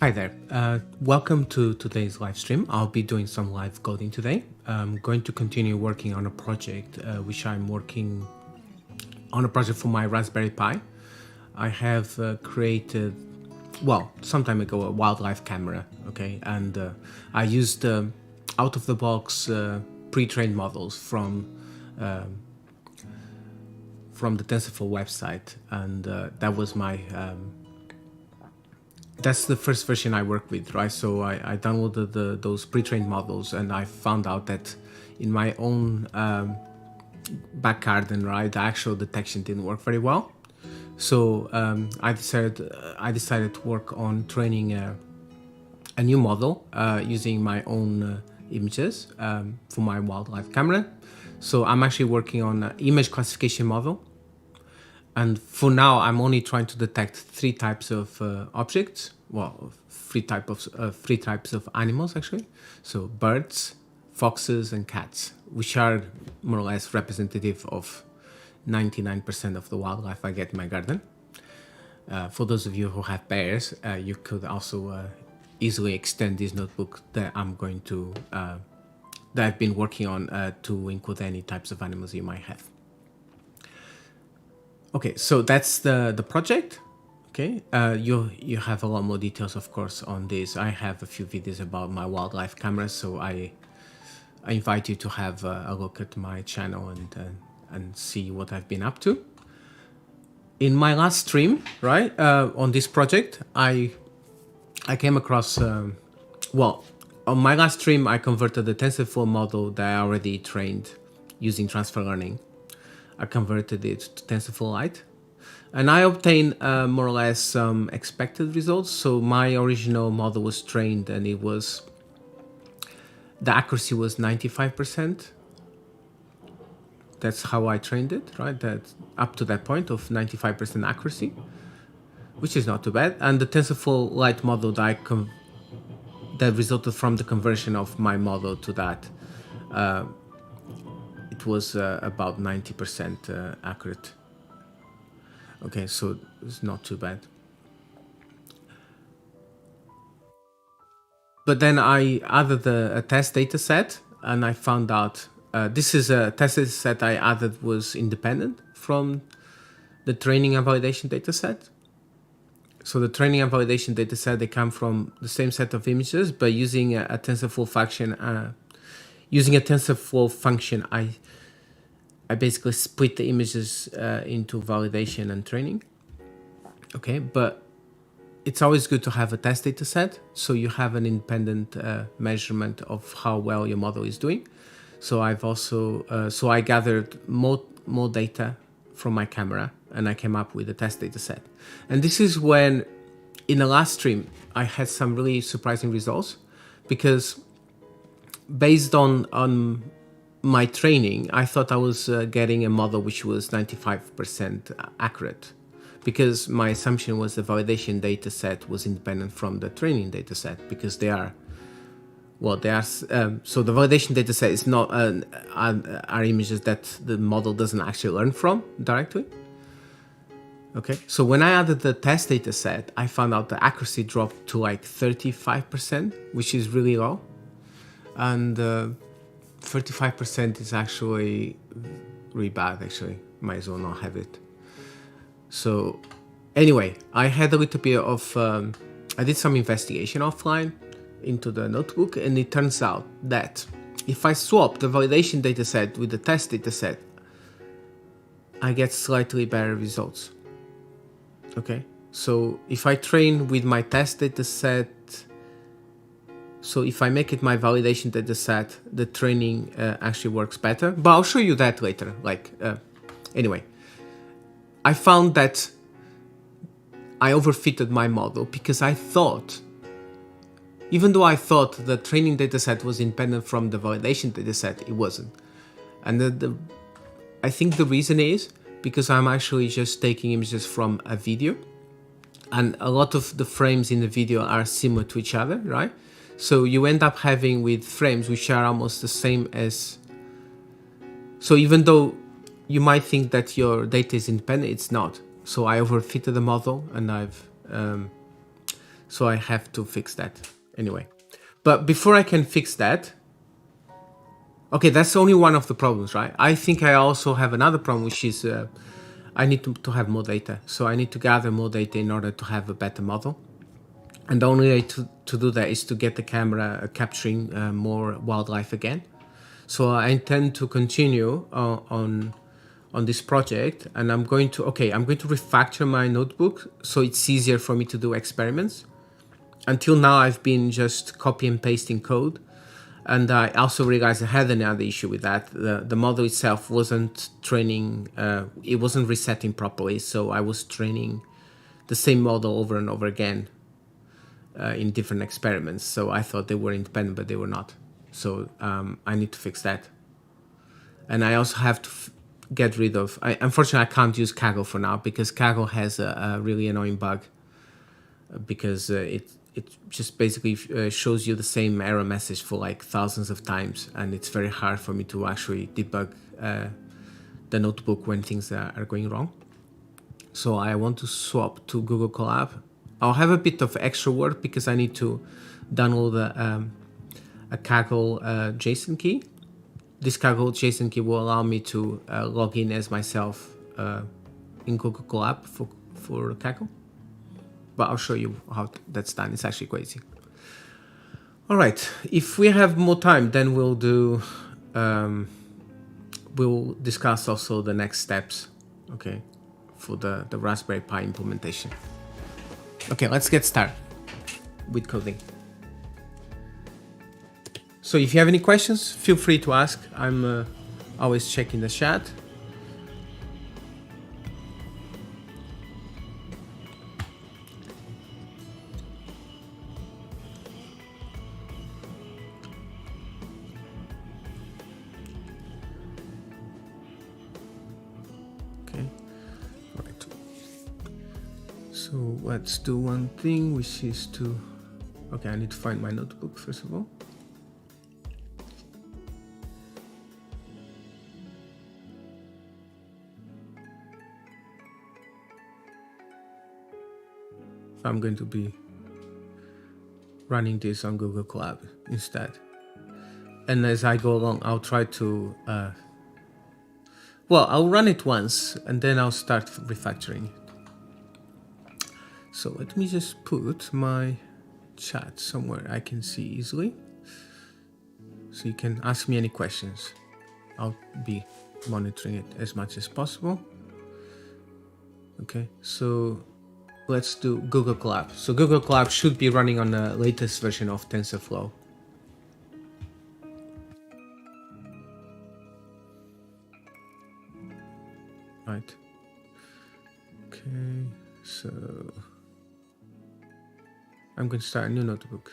Hi there, welcome to today's live stream. I'll be doing some live coding today. I'm going to continue working on a project which I'm working on a project for my Raspberry Pi. I have created, well, some time ago, a wildlife camera, okay? And I used out-of-the-box pre-trained models from the Tensorflow website, and that was my that's the first version I work with, right? So I downloaded those pre-trained models, and I found out that in my own back garden, right, the actual detection didn't work very well. So I decided to work on training a new model using my own images for my wildlife camera. So I'm actually working on an image classification model. And for now, I'm only trying to detect three types of objects. Well, three types of animals, actually. So birds, foxes, and cats, which are more or less representative of 99% of the wildlife I get in my garden. For those of you who have bears, you could also easily extend this notebook that I'm going to that I've been working on to include any types of animals you might have. Okay, so that's the project. Okay, you have a lot more details, of course, on this. I have a few videos about my wildlife cameras, so I invite you to have a look at my channel and see what I've been up to. In my last stream, right, on this project, I came across, well, on my last stream, I converted the TensorFlow model that I already trained using transfer learning. I converted it to TensorFlow Lite, and I obtained more or less some expected results. So my original model was trained, and the accuracy was 95%. That's how I trained it, right? That up to that point of 95% accuracy, which is not too bad. And the TensorFlow Lite model that resulted from the conversion of my model to that. It was about 90% accurate. Okay, so it's not too bad. But then I added a test data set, and I found out this is a test data set I added was independent from the training and validation data set. So the training and validation data set, they come from the same set of images, but using a TensorFlow function. Using a TensorFlow function, I basically split the images into validation and training. Okay, but it's always good to have a test data set, so you have an independent measurement of how well your model is doing. So I've also, so I gathered more data from my camera, and I came up with a test data set. And this is when, in the last stream, I had some really surprising results, because based on my training, I thought I was getting a model which was 95% accurate, because my assumption was the validation data set was independent from the training data set, because they are, well, they are, so the validation data set is not, are images that the model doesn't actually learn from directly. Okay, so when I added the test data set, I found out the accuracy dropped to like 35%, which is really low. And 35% is actually really bad, actually. Might as well not have it. So anyway, I had a little bit of, I did some investigation offline into the notebook, and it turns out that if I swap the validation dataset with the test dataset, I get slightly better results. Okay, so if I train with my test dataset, so if I make it my validation data set, the training actually works better. But I'll show you that later. Anyway, I found that I overfitted my model, because I thought, even though I thought the training data set was independent from the validation data set, it wasn't. And I think the reason is because I'm actually just taking images from a video, and a lot of the frames in the video are similar to each other, right? So you end up having with frames which are almost the same as, so even though you might think that your data is independent, it's not. So I overfitted the model, and I've So I have to fix that anyway. But before I can fix that, okay, that's only one of the problems, right? I think I also have another problem, which is I need to have more data. So I need to gather more data in order to have a better model. And the only way to do that is to get the camera capturing more wildlife again. So I intend to continue on this project, and I'm going to refactor my notebook so it's easier for me to do experiments. Until now, I've been just copy and pasting code. And I also realized I had another issue with that. The model itself wasn't training, it wasn't resetting properly. So I was training the same model over and over again in different experiments. So I thought they were independent, but they were not. So I need to fix that. And I also have to get rid of, unfortunately, I can't use Kaggle for now because Kaggle has a really annoying bug because it just basically shows you the same error message for like thousands of times, and it's very hard for me to actually debug the notebook when things are going wrong. So I want to swap to Google Colab. I'll have a bit of extra work because I need to download a Kaggle JSON key. This Kaggle JSON key will allow me to log in as myself in Google Colab for Kaggle. But I'll show you how that's done. It's actually crazy. All right, if we have more time, then we'll do, we'll discuss also the next steps, okay, for the Raspberry Pi implementation. Okay, let's get started with coding. So if you have any questions, feel free to ask. I'm always checking the chat. So let's do one thing, which is to, okay, I need to find my notebook first of all. I'm going to be running this on Google Colab instead. And as I go along, I'll try to, well, I'll run it once and then I'll start refactoring it. So let me just put my chat somewhere I can see easily. So you can ask me any questions. I'll be monitoring it as much as possible. Okay, so let's do Google Colab. So Google Colab should be running on the latest version of Tensorflow. Right. Okay, so I'm going to start a new notebook.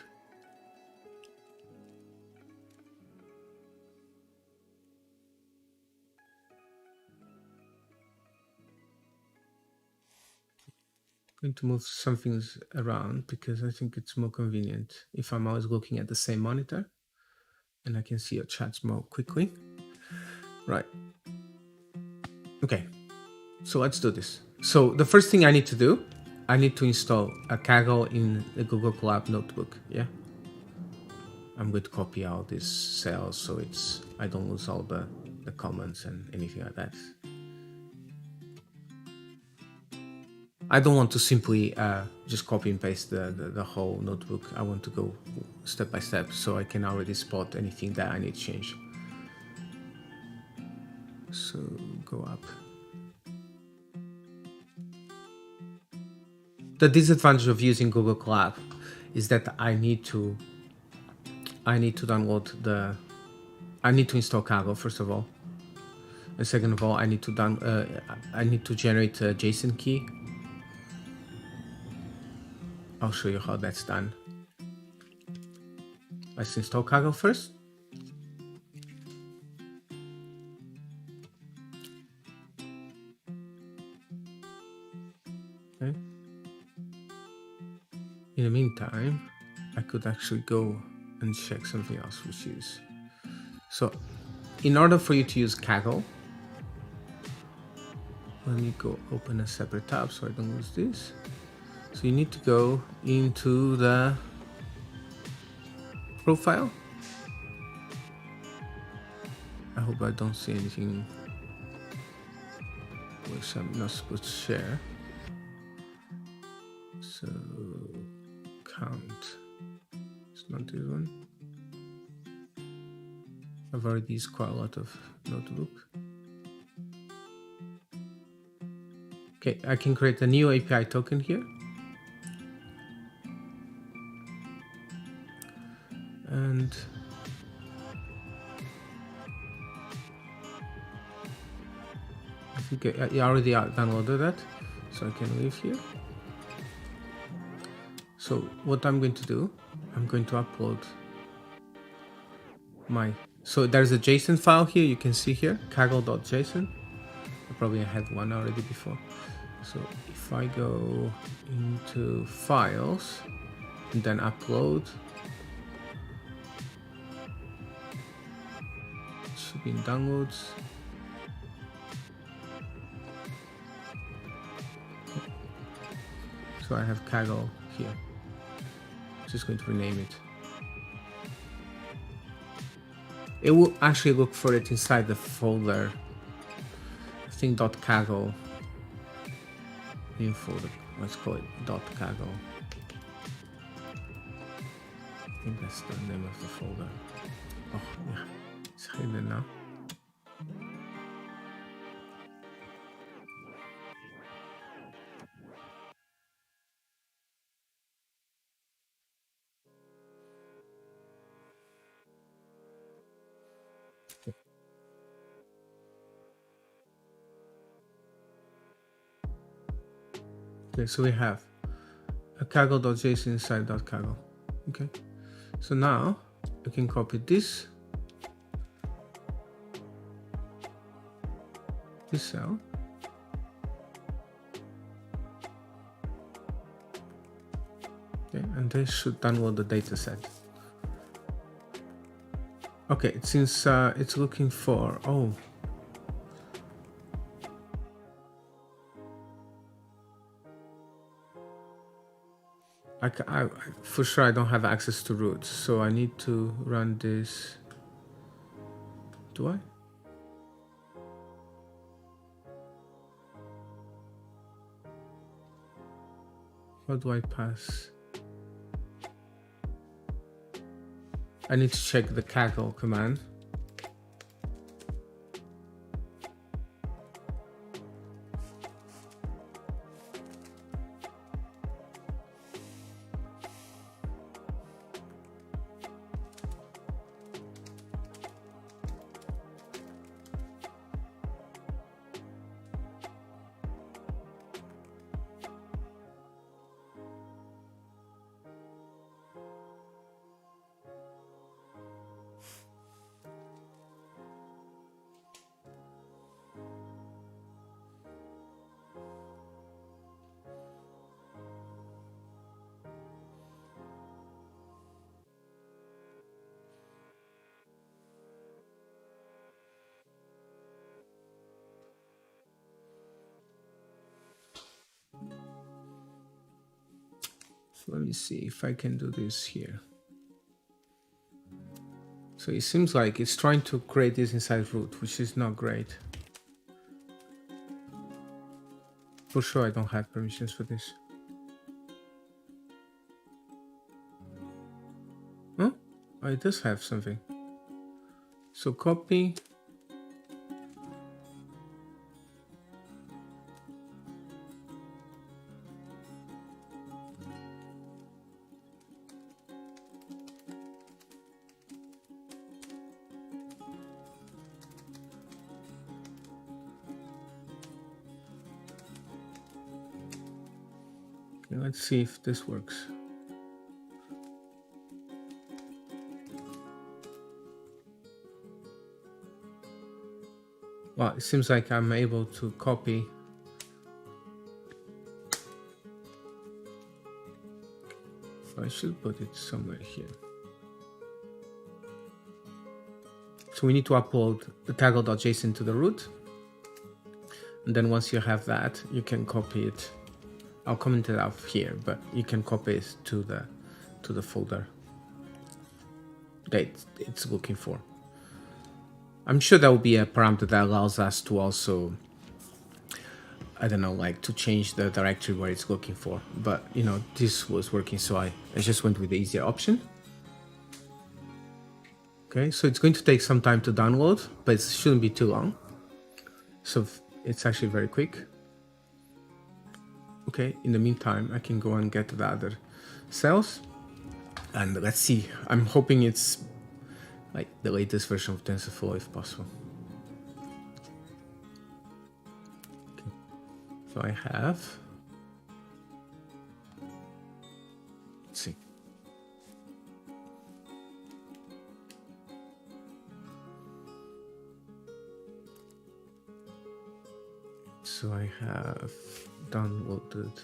I'm going to move some things around because I think it's more convenient if I'm always looking at the same monitor and I can see your chats more quickly. Right. Okay, so let's do this. So the first thing I need to do, I need to install a Kaggle in the Google Colab notebook. Yeah. I'm going to copy all these cells so I don't lose all the comments and anything like that. I don't want to simply just copy and paste the whole notebook. I want to go step by step so I can already spot anything that I need to change. So go up. The disadvantage of using Google Colab is that I need to download I need to install Kaggle first of all, and second of all I need to generate a JSON key. I'll show you how that's done. Let's install Kaggle first. Okay. In the meantime, I could actually go and check something else, which is, so in order for you to use Kaggle, let me go open a separate tab so I don't lose this. So you need to go into the profile. I hope I don't see anything which I'm not supposed to share. So count. It's not this one. I've already used quite a lot of notebook. Okay, I can create a new API token here. And I think I already downloaded that, so I can leave here. So what I'm going to do, I'm going to upload my, so there's a JSON file here, you can see here, kaggle.json. I probably had one already before. So if I go into files and then upload, it should be in downloads. So I have Kaggle here. Just going to rename it. It will actually look for it inside the folder. I think .kaggle. New folder. Let's call it .kaggle. I think that's the name of the folder. Oh yeah, it's hidden now. Okay, so we have a kaggle.json inside .kaggle. Okay, so now I can copy this cell, okay, and this should download the dataset. Okay, since it's looking for, oh, I for sure I don't have access to root, so I need to run this. Do I? How do I pass? I need to check the Kaggle command. So let me see if I can do this here. So it seems like it's trying to create this inside root, which is not great. For sure I don't have permissions for this. Huh? Oh, it does have something. So copy. Okay, let's see if this works. Well, it seems like I'm able to copy. I should put it somewhere here. So we need to upload the kaggle.json to the root. And then once you have that, you can copy it I'll comment it out here, but you can copy it to the folder that it's looking for. I'm sure there will be a parameter that allows us to also, I don't know, like to change the directory where it's looking for. But you know, this was working, so I just went with the easier option. Okay, so it's going to take some time to download, but it shouldn't be too long. So it's actually very quick. Okay, in the meantime, I can go and get the other cells. And let's see, I'm hoping it's like the latest version of Tensorflow if possible. Okay. So I have, let's see. So I have downloaded.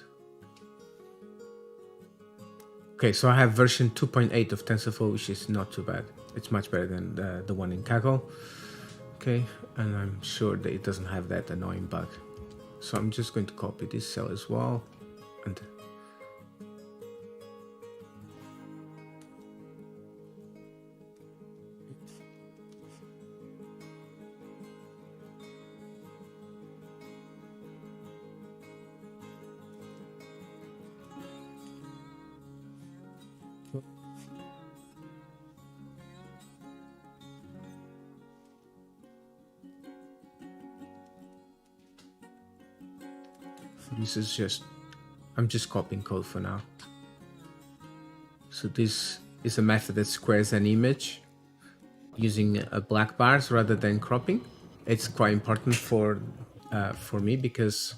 Okay, so I have version 2.8 of TensorFlow, which is not too bad. It's much better than the one in Kaggle. Okay, and I'm sure that it doesn't have that annoying bug. So I'm just going to copy this cell as well. And this is just, I'm just copying code for now. So this is a method that squares an image using black bars rather than cropping. It's quite important for me because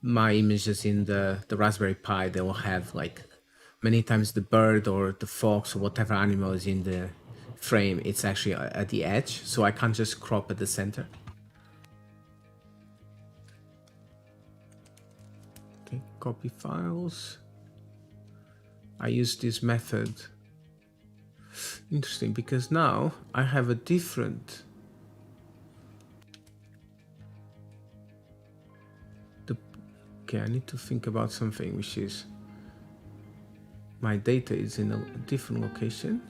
my images in the Raspberry Pi, they will have like many times the bird or the fox or whatever animal is in the frame, it's actually at the edge, so I can't just crop at the center. Okay, copy files. I use this method. Interesting, because now I have a different okay, I need to think about something, which is my data is in a different location.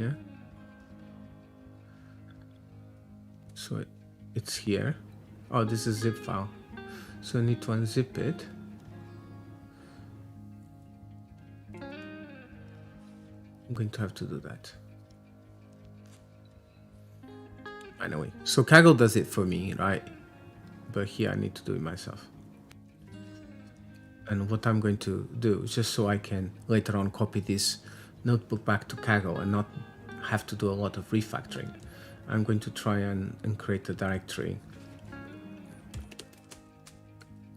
Yeah. So it's here. Oh, this is a zip file. So I need to unzip it. I'm going to have to do that. Anyway, so Kaggle does it for me, right? But here I need to do it myself. And what I'm going to do, just so I can later on copy this notebook back to Kaggle and not have to do a lot of refactoring, I'm going to try and create a directory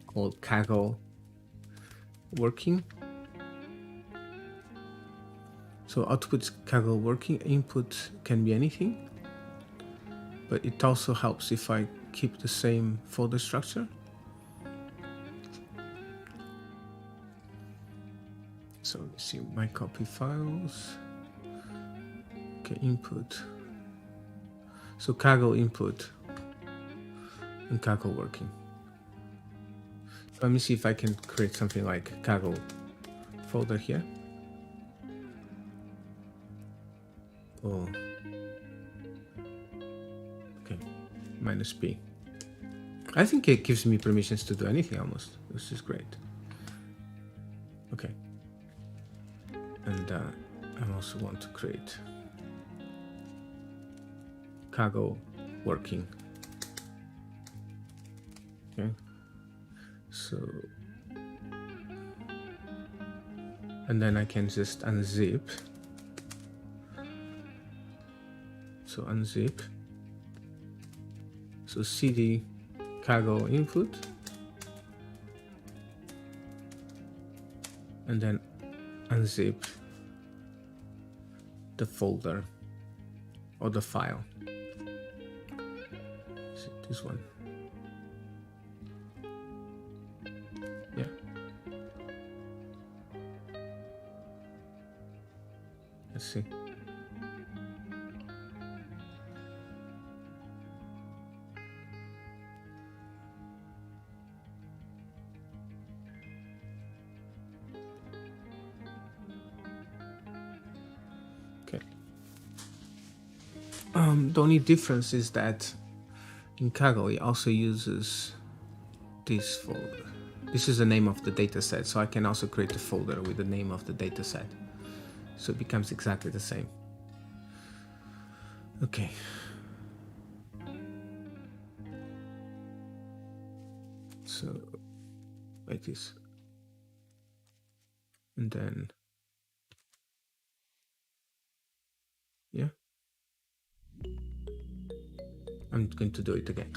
called Kaggle working. So output Kaggle working, input can be anything, but it also helps if I keep the same folder structure. So let's see my copy files. Okay, input. So Kaggle input and Kaggle working. Let me see if I can create something like Kaggle folder here. Oh, okay, -p. I think it gives me permissions to do anything almost, which is great. Okay, and I also want to create Kaggle working. Okay, so, and then I can just unzip. So unzip. So cd Kaggle input, and then unzip the folder or the file. So this one. Yeah. Let's see. The only difference is that in Kaggle it also uses this folder. This is the name of the dataset, so I can also create a folder with the name of the dataset. So it becomes exactly the same. Okay. So like this. And then, yeah. I'm going to do it again.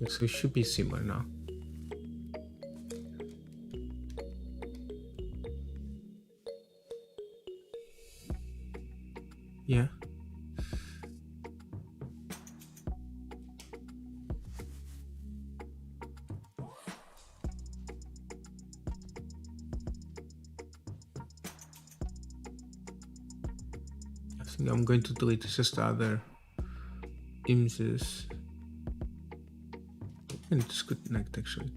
So it should be similar now. Yeah. I think I'm going to delete just the other images. And disconnect actually.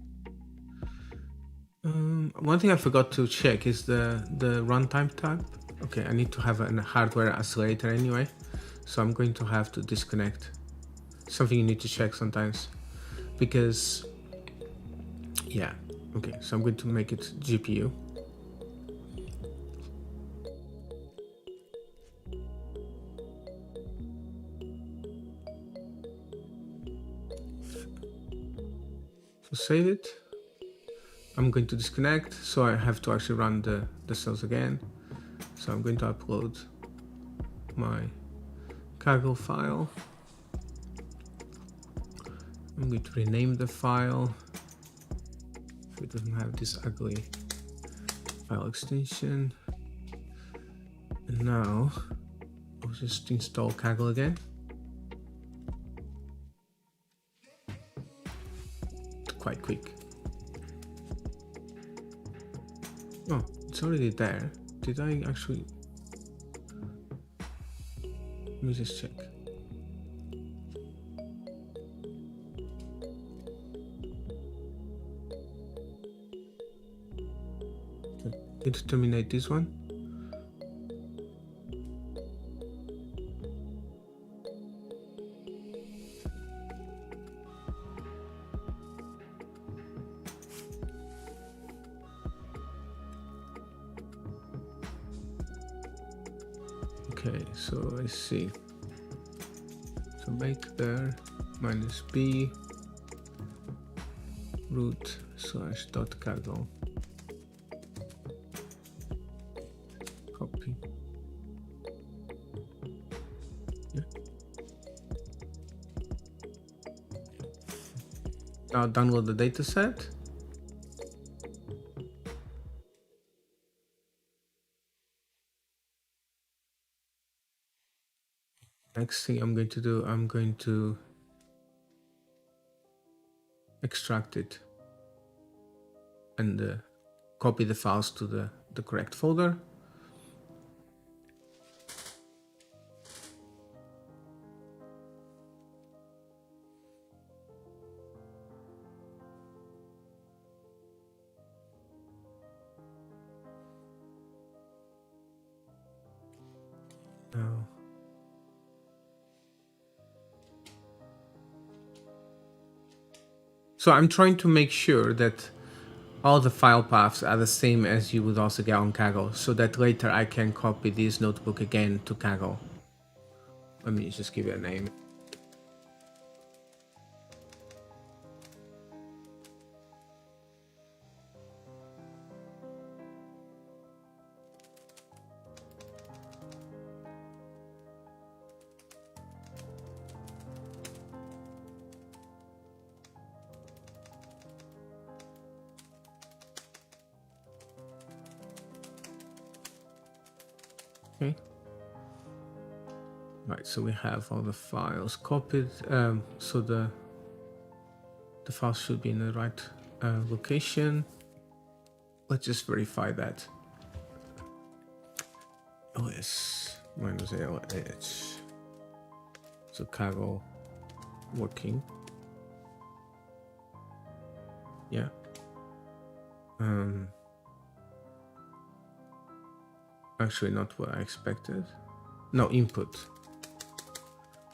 One thing I forgot to check is the runtime tab. Okay, I need to have a hardware accelerator anyway, so I'm going to have to disconnect. Something you need to check sometimes, because yeah. Okay, so I'm going to make it GPU. So save it. I'm going to disconnect, so I have to actually run the cells again. So I'm going to upload my Kaggle file. I'm going to rename the file so it doesn't have this ugly file extension. And now I'll just install Kaggle again. Quite quick. Oh, it's already there. Did I actually? Let me just check. Need to terminate this one. Okay, so I see. So make there -b root /.kaggle. Copy. Yeah. Now download the dataset. Next thing I'm going to do, I'm going to extract it and copy the files to the correct folder. Now, so I'm trying to make sure that all the file paths are the same as you would also get on Kaggle, so that later I can copy this notebook again to Kaggle. Let me just give it a name. Okay. Right, so we have all the files copied. So the files should be in the right location. Let's just verify that. ls -lh. So Kaggle working. Yeah. Actually, not what I expected. No, input.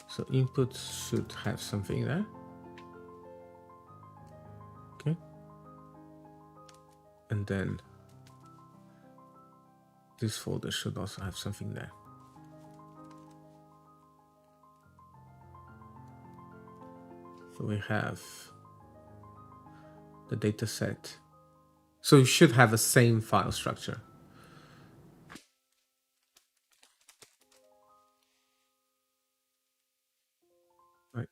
So input should have something there. Okay. And then this folder should also have something there. So we have the data set. So you should have the same file structure. Right.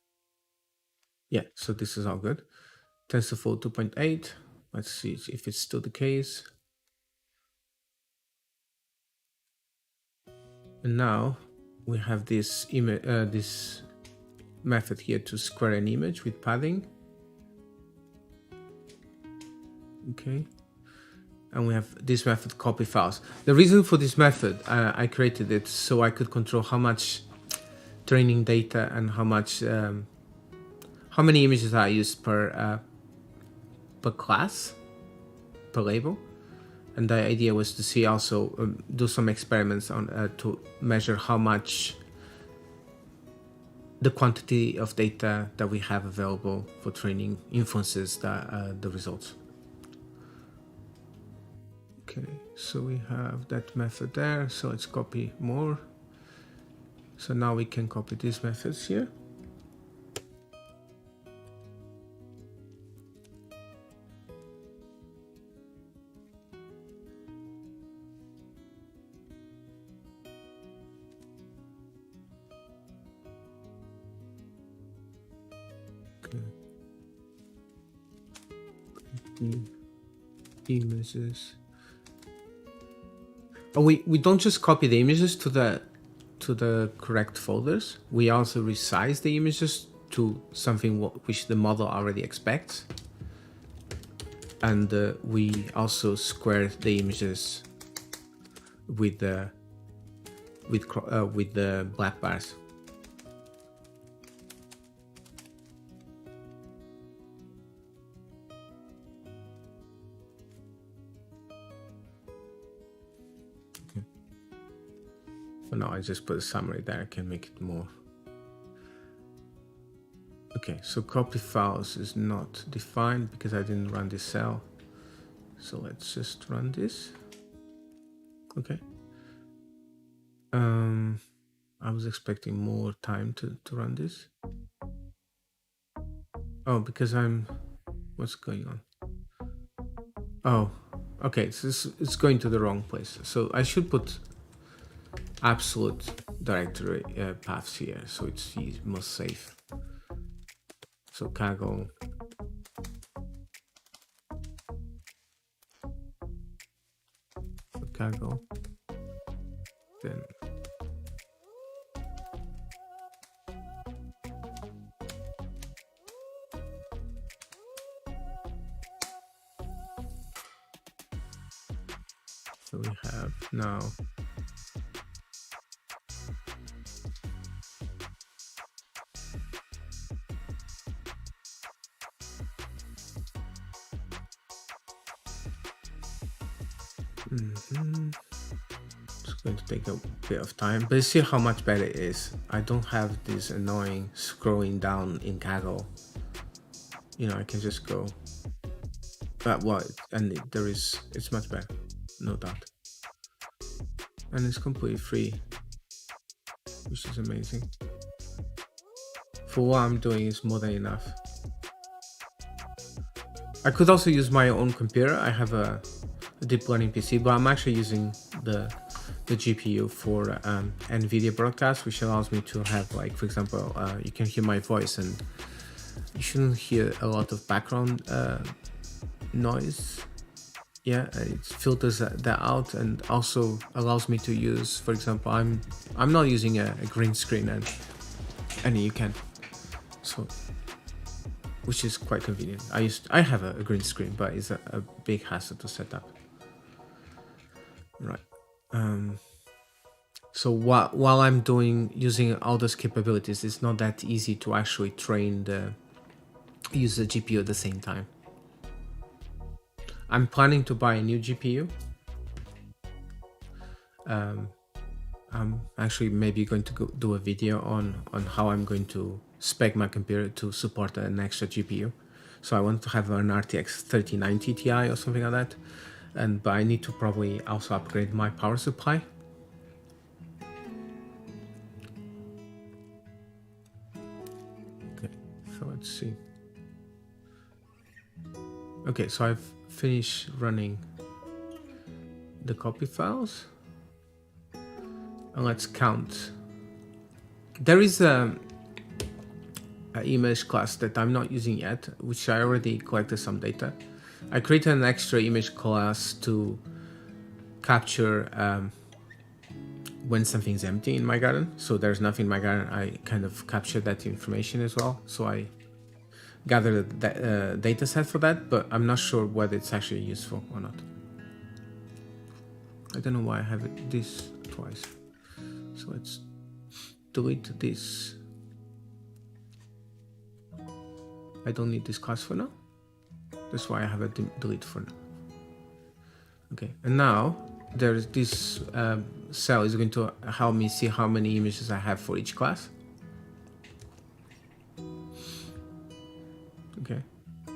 Yeah, so this is all good. Tensorflow 2.8. Let's see if it's still the case. And now we have this image, this method here to square an image with padding. Okay. And we have this method copy files. The reason for this method, I created it so I could control how much training data and how many images I used per class, per label. And the idea was to see also do some experiments on to measure how much the quantity of data that we have available for training influences the results. Okay, so we have that method there. So let's copy more. So now we can copy these methods here. Okay. The images. Oh, we don't just copy the images to the correct folders. We also resize the images to something which the model already expects, and we also square the images with the black bars. For now, I just put a summary there. I can make it more. Okay, so copy files is not defined because I didn't run this cell. So let's just run this. Okay. I was expecting more time to run this. Oh, because what's going on? Oh, okay, so it's going to the wrong place. So I should put absolute directory paths here, so it's most safe. So Kaggle. So Kaggle. Then so we have now it's going to take a bit of time, but you see how much better it is. I don't have this annoying scrolling down in Kaggle. You know, I can just go. But what? And it's much better, no doubt. And it's completely free, which is amazing. For what I'm doing is more than enough. I could also use my own computer. I have a deep learning PC, but I'm actually using the GPU for NVIDIA broadcast, which allows me to have, like, for example, you can hear my voice and you shouldn't hear a lot of background noise. Yeah, it filters that out and also allows me to use, for example, I'm not using a green screen and you can, so which is quite convenient. I have a green screen, but it's a big hassle to set up. Right. So while I'm using all those capabilities, it's not that easy to actually use the GPU at the same time. I'm planning to buy a new GPU. I'm actually maybe going to do a video on how I'm going to spec my computer to support an extra GPU. So I want to have an RTX 3090 Ti or something like that, but I need to probably also upgrade my power supply. Okay, so let's see. Okay, so I've finished running the copy files, and let's count. There is a image class that I'm not using yet, which I already collected some data. I created an extra image class to capture when something's empty in my garden. So there's nothing in my garden, I kind of capture that information as well. So I gathered the data set for that, but I'm not sure whether it's actually useful or not. I don't know why I have this twice. So let's delete this. I don't need this class for now. That's why I have a delete for now. Okay, and now there's this cell is going to help me see how many images I have for each class. Okay. All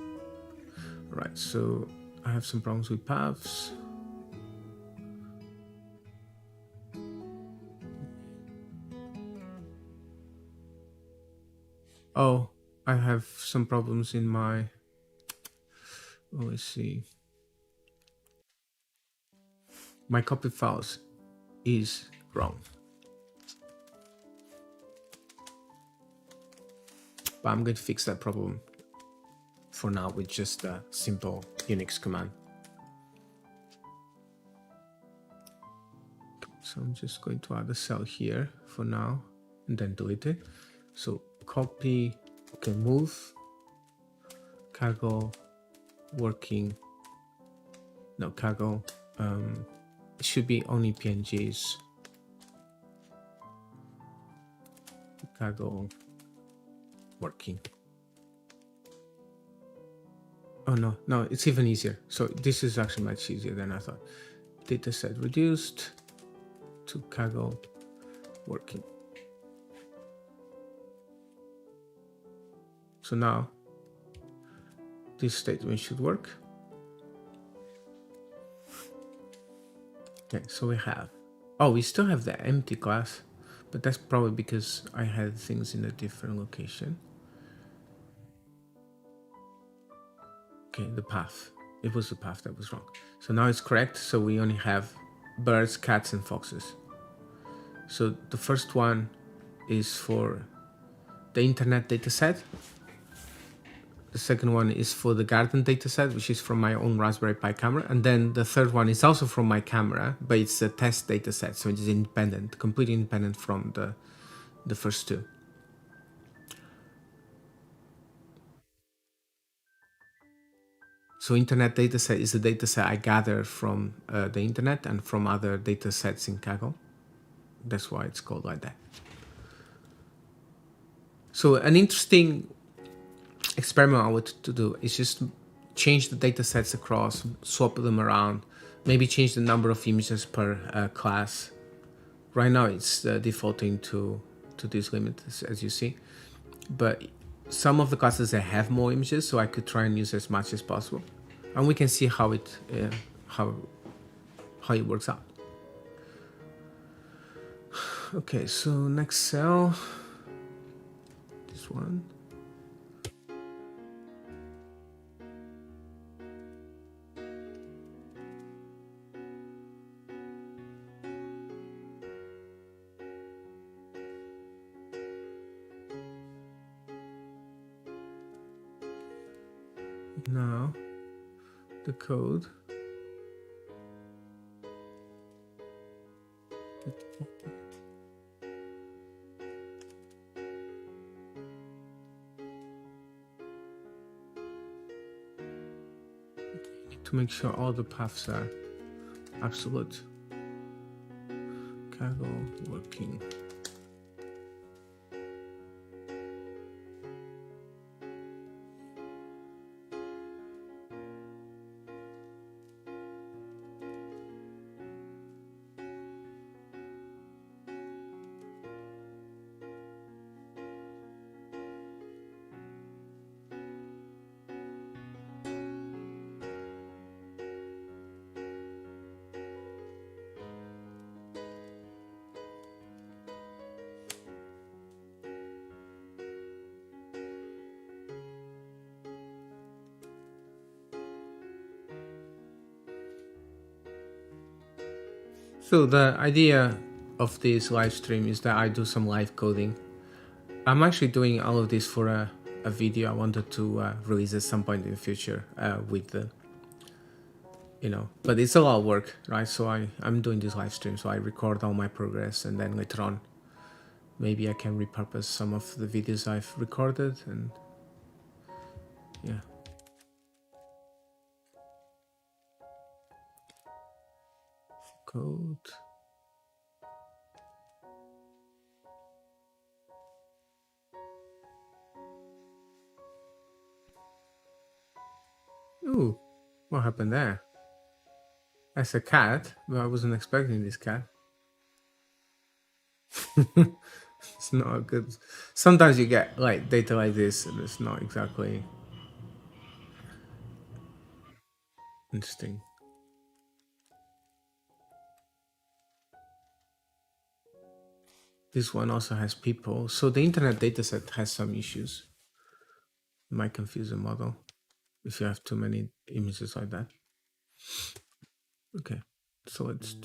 right, so I have some problems with paths. Oh, I have some problems in my, oh, let's see. My copy files is wrong. But I'm going to fix that problem for now with just a simple Unix command. So I'm just going to add a cell here for now and then delete it. So copy, okay, move, Kaggle, working, no, Kaggle, it should be only PNGs. Kaggle, working. Oh no, it's even easier. So this is actually much easier than I thought. Dataset reduced to Kaggle, working. So now this statement should work. Okay, so we have, oh, we still have the empty class, but that's probably because I had things in a different location. Okay, the path. It was the path that was wrong. So now it's correct. So we only have birds, cats, and foxes. So the first one is for the internet dataset. The second one is for the garden dataset, which is from my own Raspberry Pi camera. And then the third one is also from my camera, but it's a test dataset. So it is independent, completely independent from the first two. So internet dataset is a dataset I gather from the internet and from other datasets in Kaggle. That's why it's called like that. So an interesting experiment I want to do is just change the datasets across, swap them around, maybe change the number of images per class. Right now it's defaulting to this limit, as you see, but some of the classes that have more images, so I could try and use as much as possible, and we can see how it works out. Okay, so next cell, this one. Now the code. To make sure all the paths are absolute. Kaggle, working. So the idea of this live stream is that I do some live coding. I'm actually doing all of this for a video I wanted to release at some point in the future with the, but it's a lot of work, right? So I'm doing this live stream, so I record all my progress, and then later on, maybe I can repurpose some of the videos I've recorded, and yeah. Code. Ooh, what happened there? That's a cat, but I wasn't expecting this cat. It's not good. Sometimes you get like data like this, and it's not exactly interesting. This one also has people. So the internet dataset has some issues. It might confuse the model if you have too many images like that. Okay, so let's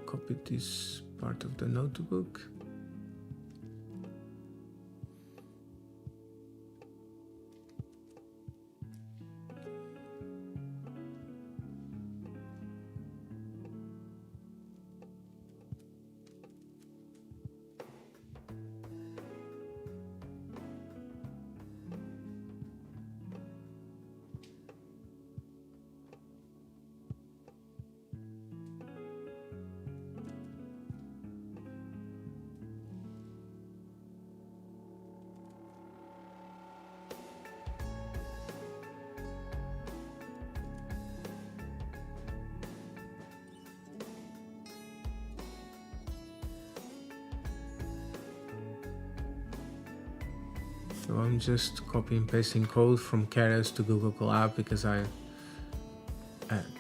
copy this part of the notebook. So I'm just copy and pasting code from Keras to Google Colab because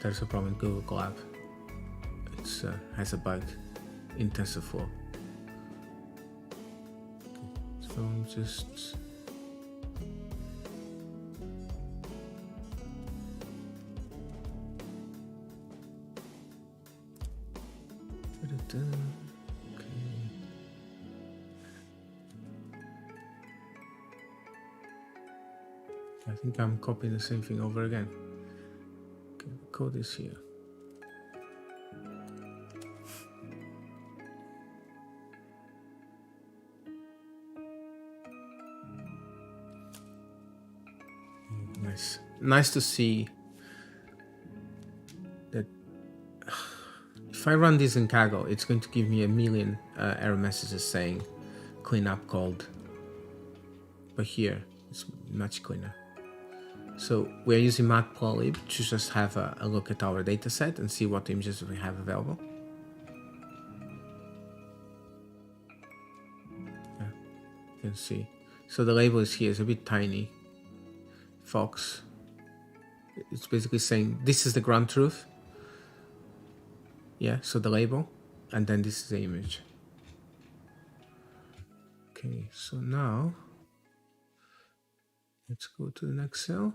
there's a problem with Google Colab. It has a bug in TensorFlow. So I'm just I think I'm copying the same thing over again. Okay, the code is here. Nice to see that if I run this in Kaggle, it's going to give me a million error messages saying cleanup called. But here, it's much cleaner. So we're using matplotlib to just have a look at our dataset and see what images we have available. Yeah, you can see. So the label is here, it's a bit tiny. Fox. It's basically saying this is the ground truth. Yeah, so the label, and then this is the image. Okay, so now let's go to the next cell.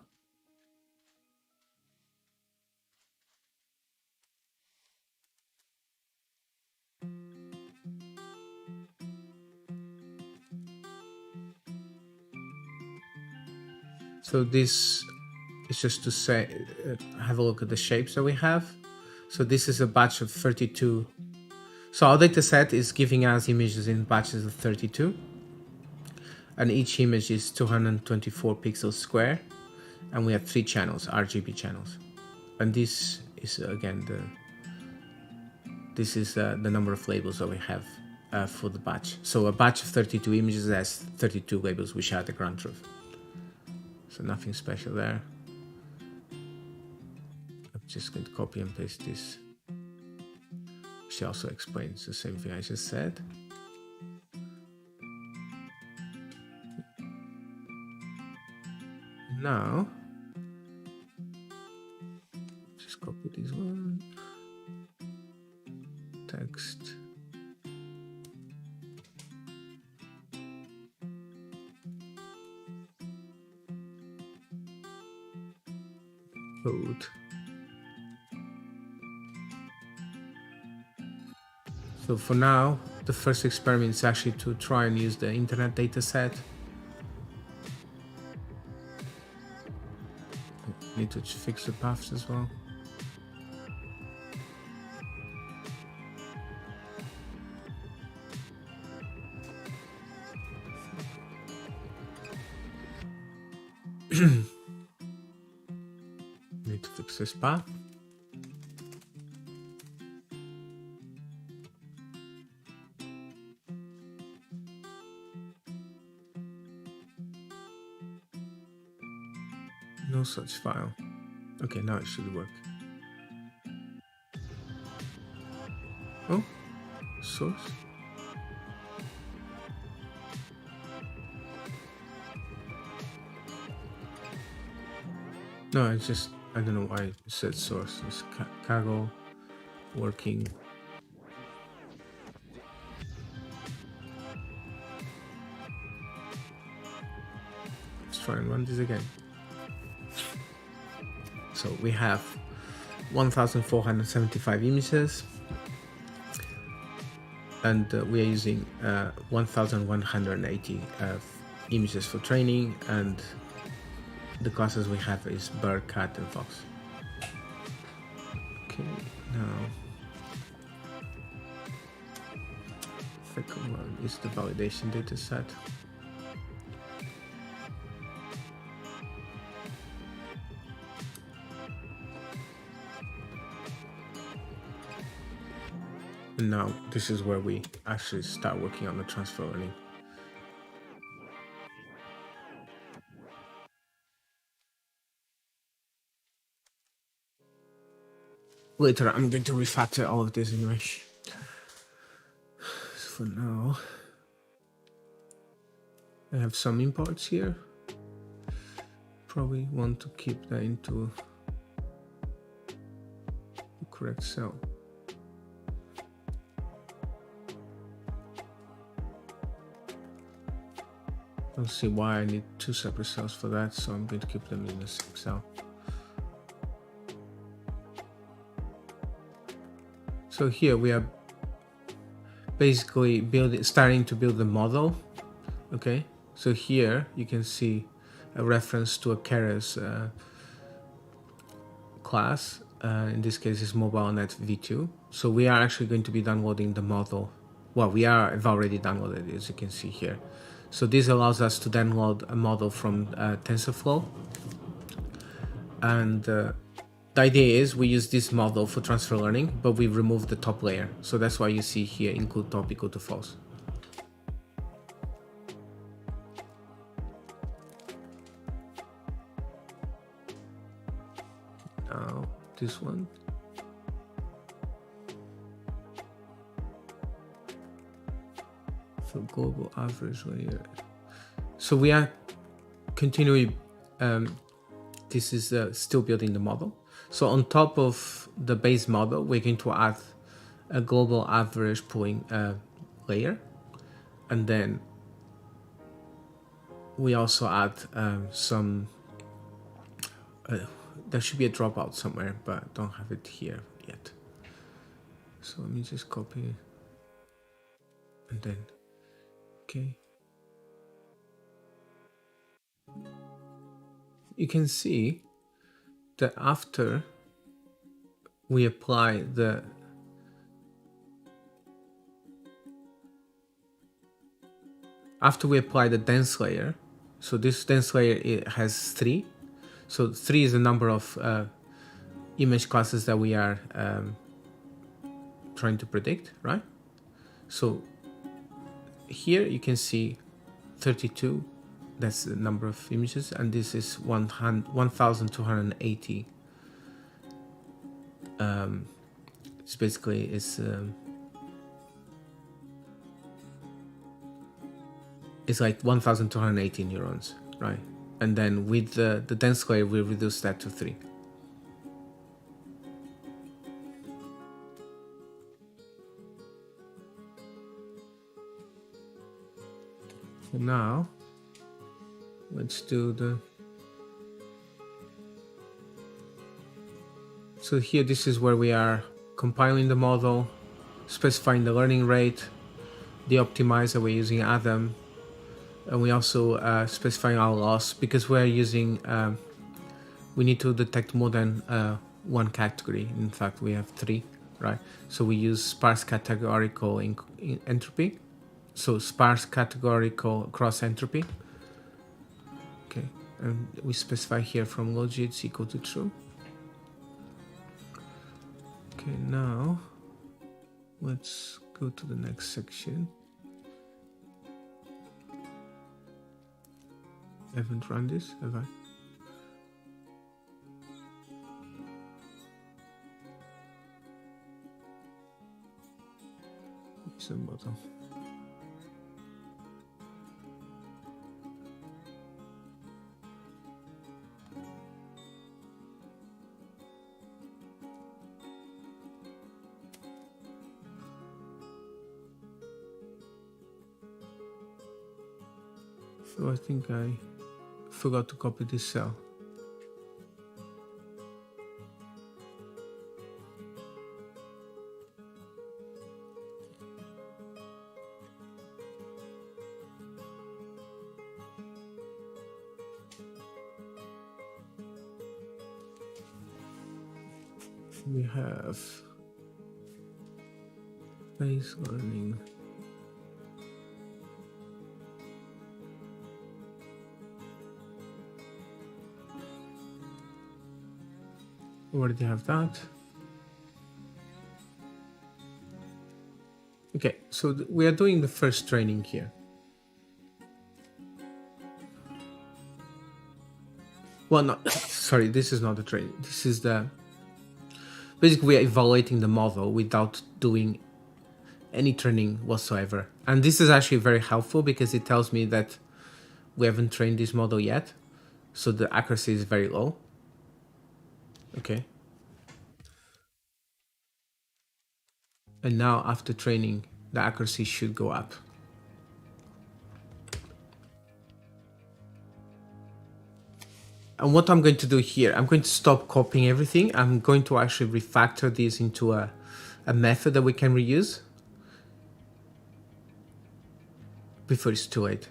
So this is just to say, have a look at the shapes that we have. So this is a batch of 32. So our data set is giving us images in batches of 32. And each image is 224 pixels square. And we have 3 channels, RGB channels. And this is again the number of labels that we have for the batch. So a batch of 32 images has 32 labels, which are the ground truth. So nothing special there. I'm just going to copy and paste this. She also explains the same thing I just said. Now, just copy this one. Text. Code. So for now, the first experiment is actually to try and use the internet dataset. Need to fix the paths as well. Need to fix this path. No such file. Okay, now it should work. Oh, source. No, it's just, I don't know why it said source. It's Kaggle working. Let's try and run this again. So we have 1,475 images, and we are using 1,180 images for training, and the classes we have is bird, cat, and fox. Okay, now second one is the validation data set. And now this is where we actually start working on the transfer learning. Later I'm going to refactor all of this anyway. So for now, I have some imports here. Probably want to keep that into the correct cell. Don't see why I need two separate cells for that, so I'm going to keep them in the same cell. So here we are basically starting to build the model. Okay, so here you can see a reference to a Keras class. In this case, is MobileNet v2. So we are actually going to be downloading the model. Well, have already downloaded it, as you can see here. So this allows us to download a model from Tensorflow. And the idea is we use this model for transfer learning, but we remove the top layer. So that's why you see here include top equal to false. Now this one. For global average layer. So we are continuing, this is still building the model. So on top of the base model, we're going to add a global average pooling layer. And then we also add some, there should be a dropout somewhere, but I don't have it here yet. So let me just copy and then, okay. You can see that after we apply the dense layer, so this dense layer, it has 3. So 3 is the number of image classes that we are trying to predict, right? So here you can see 32. That's the number of images, and this is 1,280. It's basically it's like 1,280 neurons, right? And then with the dense layer, we reduce that to 3. So now let's do the. So here, this is where we are compiling the model, specifying the learning rate, the optimizer, we're using Adam, and we also specifying our loss because we're using, we need to detect more than one category. In fact, we have 3, right? So we use sparse categorical entropy, so sparse categorical cross entropy. Okay, and we specify here from logit is equal to true. Okay, now let's go to the next section. I haven't run this, have I? It's a model. So I think I forgot to copy this cell. We have base learning. Already have that. Okay, so we are doing the first training here. Well, no, sorry, this is not the training. This is the, basically we are evaluating the model without doing any training whatsoever. And this is actually very helpful because it tells me that we haven't trained this model yet. So the accuracy is very low. Okay. And now after training, the accuracy should go up. And what I'm going to do here, I'm going to stop copying everything. I'm going to actually refactor this into a method that we can reuse before it's too late.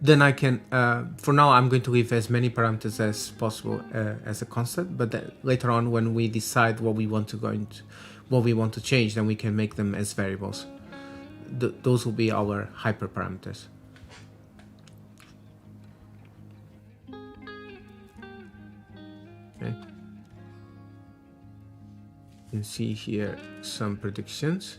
Then I can, for now, I'm going to leave as many parameters as possible as a constant, but then later on when we decide what we want to go into, what we want to change, then we can make them as variables. Those will be our hyperparameters. Okay. You can see here some predictions.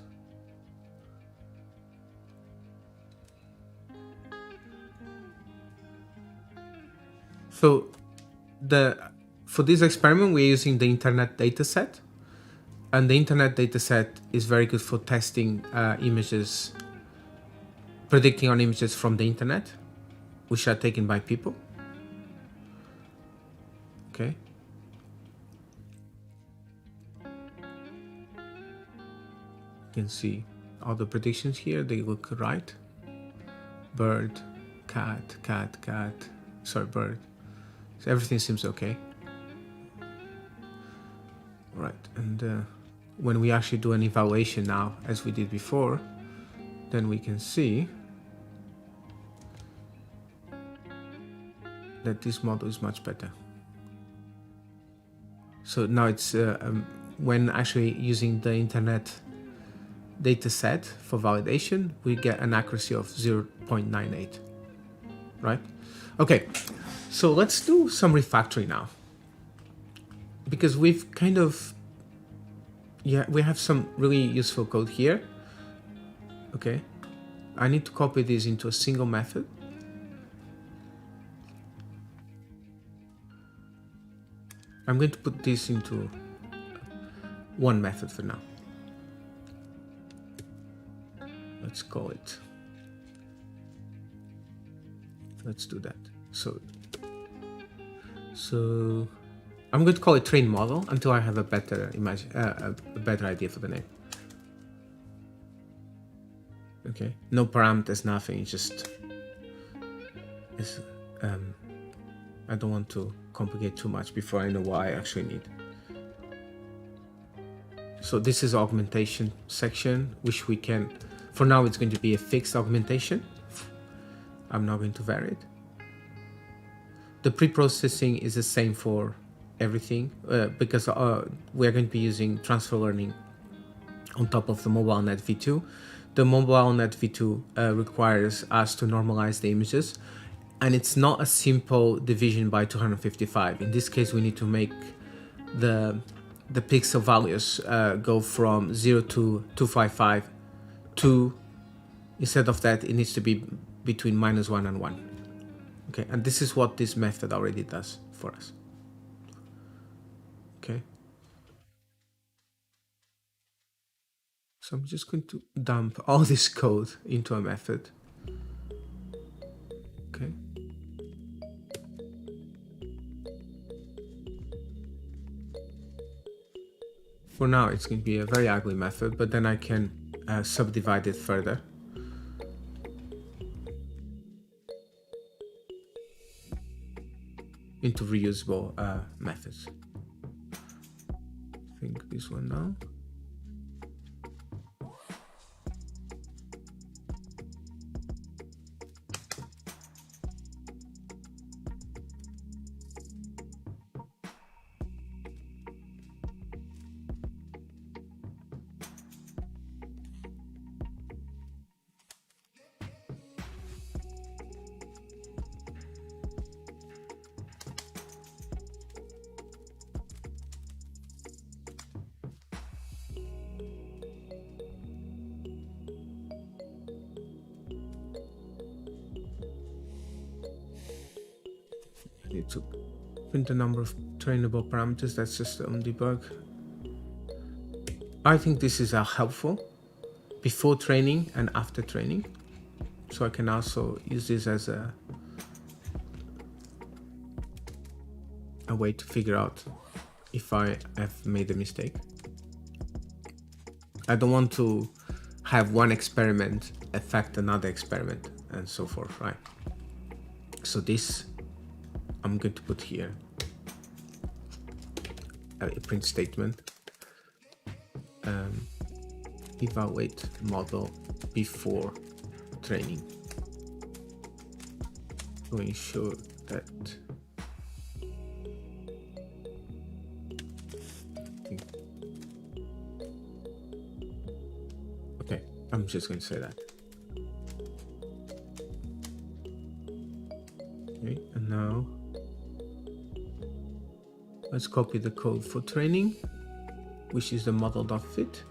So for this experiment, we're using the internet dataset, and the internet dataset is very good for testing images, predicting on images from the internet, which are taken by people. Okay. You can see all the predictions here, they look right. Bird, cat, cat, cat, sorry, bird. So everything seems okay. Right, and when we actually do an evaluation now, as we did before, then we can see that this model is much better. So now it's, when actually using the internet dataset for validation, we get an accuracy of 0.98, right? Okay. So let's do some refactoring now, because we've kind of, we have some really useful code here. Okay, I need to copy this into a single method. I'm going to put this into one method for now. Let's call it, let's do that. So I'm going to call it train model until I have a better a better idea for the name. Okay, no parameters, nothing. It's just I don't want to complicate too much before I know what I actually need. So this is augmentation section, which we can, for now it's going to be a fixed augmentation. I'm not going to vary it. The pre-processing is the same for everything because we are going to be using transfer learning on top of the MobileNet v2. The MobileNet v2 requires us to normalize the images, and it's not a simple division by 255. In this case, we need to make the pixel values go from 0 to 255 to, instead of that, it needs to be between -1 and 1. Okay, and this is what this method already does for us. Okay. So I'm just going to dump all this code into a method. Okay. For now, it's going to be a very ugly method, but then I can subdivide it further. Into reusable methods. I think this one now. Need to print the number of trainable parameters. That's just on debug. I think this is helpful before training and after training, so I can also use this as a way to figure out if I have made a mistake. I don't want to have one experiment affect another experiment and so forth, right? So this I'm going to put here a print statement. Evaluate model before training to ensure that okay, I'm just going to say that. Okay, and now let's copy the code for training, which is the model.fit.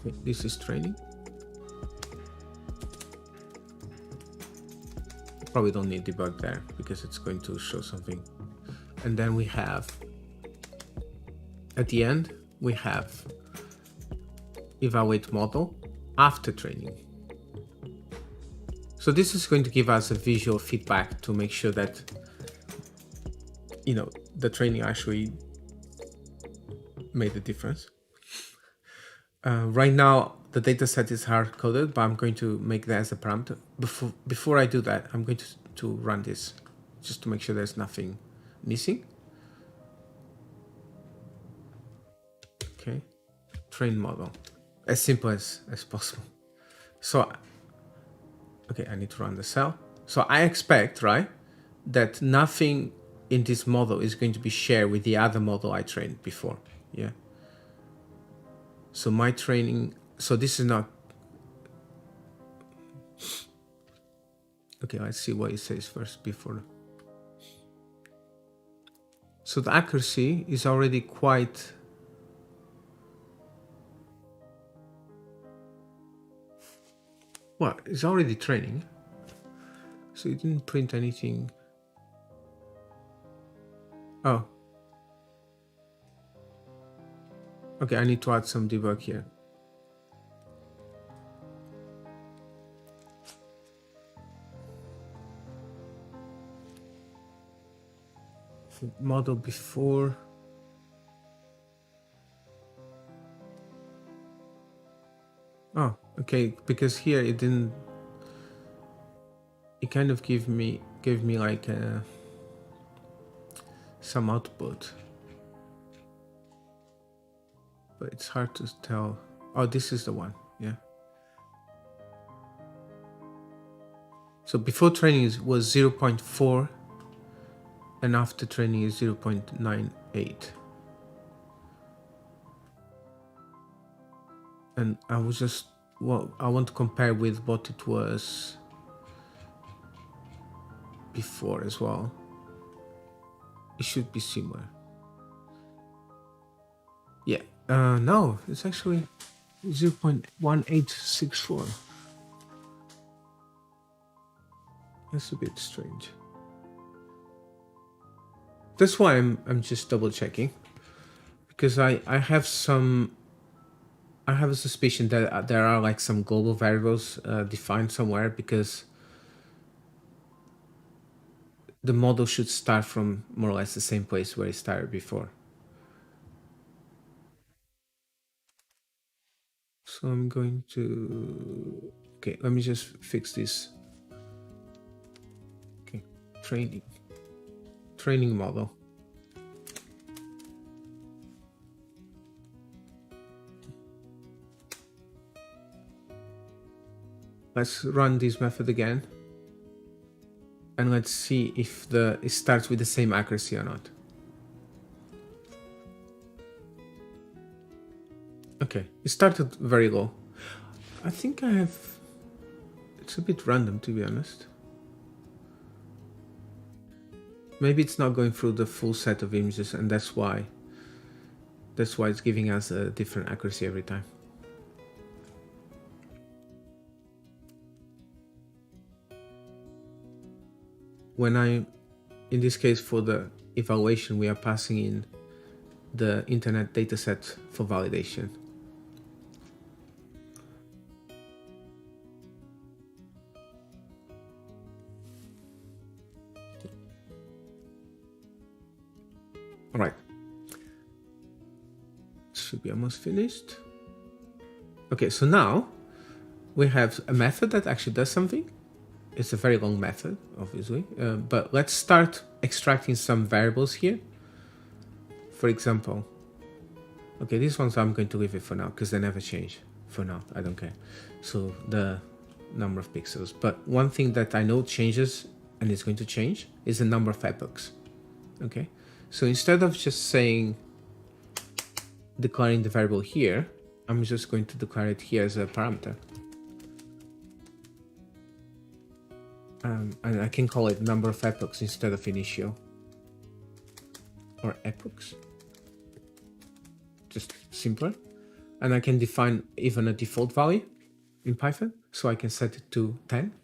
Okay, this is training. Probably don't need debug there because it's going to show something. And then we have, at the end, we have evaluate model after training. So this is going to give us a visual feedback to make sure that, you know, the training actually made a difference. Right now, the dataset is hard-coded, but I'm going to make that as a parameter. Before I do that, I'm going to run this just to make sure there's nothing missing. Okay, train model, as simple as possible. So, okay, I need to run the cell. So I expect, right, that nothing in this model is going to be shared with the other model I trained before. Yeah. So my training, so this is not, okay, let's see what it says first before. So the accuracy is already quite, well, it's already training. So it didn't print anything. Oh. Okay, I need to add some debug here. Model before. Oh, okay, because here it didn't, it kind of gave me like a some output, but it's hard to tell. Oh, this is the one. Yeah. So before training it was 0.4 and after training is 0.98. And I was just, well, I want to compare with what it was before as well. It should be similar. Yeah, no, it's actually 0.1864. That's a bit strange. That's why I'm just double checking, because I have a suspicion that there are like some global variables defined somewhere, because the model should start from more or less the same place where it started before. So I'm going to, okay, let me just fix this. Okay, training model. Let's run this method again. And let's see if it starts with the same accuracy or not. Okay, it started very low. I think it's a bit random, to be honest. Maybe it's not going through the full set of images, and that's why it's giving us a different accuracy every time. In this case, for the evaluation, we are passing in the internet dataset for validation. All right. Should be almost finished. Okay, so now we have a method that actually does something. It's a very long method, obviously, but let's start extracting some variables here. For example, okay, these ones I'm going to leave it for now because they never change. For now, I don't care. So the number of pixels. But one thing that I know changes, and it's going to change, is the number of epochs. Okay, so instead of just declaring the variable here, I'm just going to declare it here as a parameter. And I can call it number of epochs instead of initial, or epochs, just simpler. And I can define even a default value in Python, so I can set it to 10.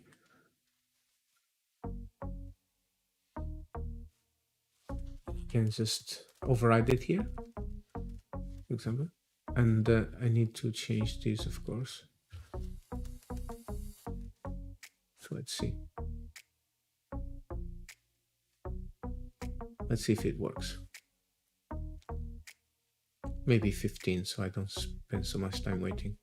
You can just override it here, for example. And I need to change this, of course. So let's see. Let's see if it works. Maybe 15, so I don't spend so much time waiting.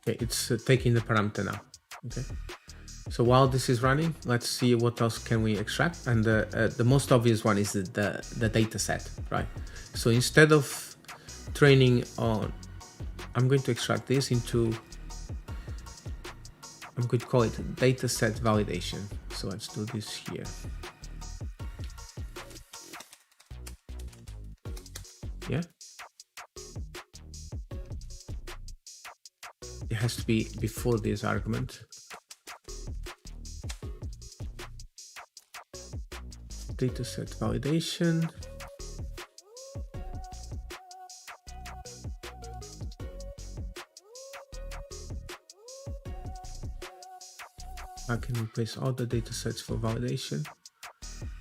Okay, it's taking the parameter now. Okay, so while this is running, let's see what else can we extract. And the most obvious one is the data set, right? So instead of training on, I'm going to extract this into, I'm going to call it dataset validation. So let's do this here. Yeah. It has to be before this argument. Dataset validation. I can replace all the datasets for validation.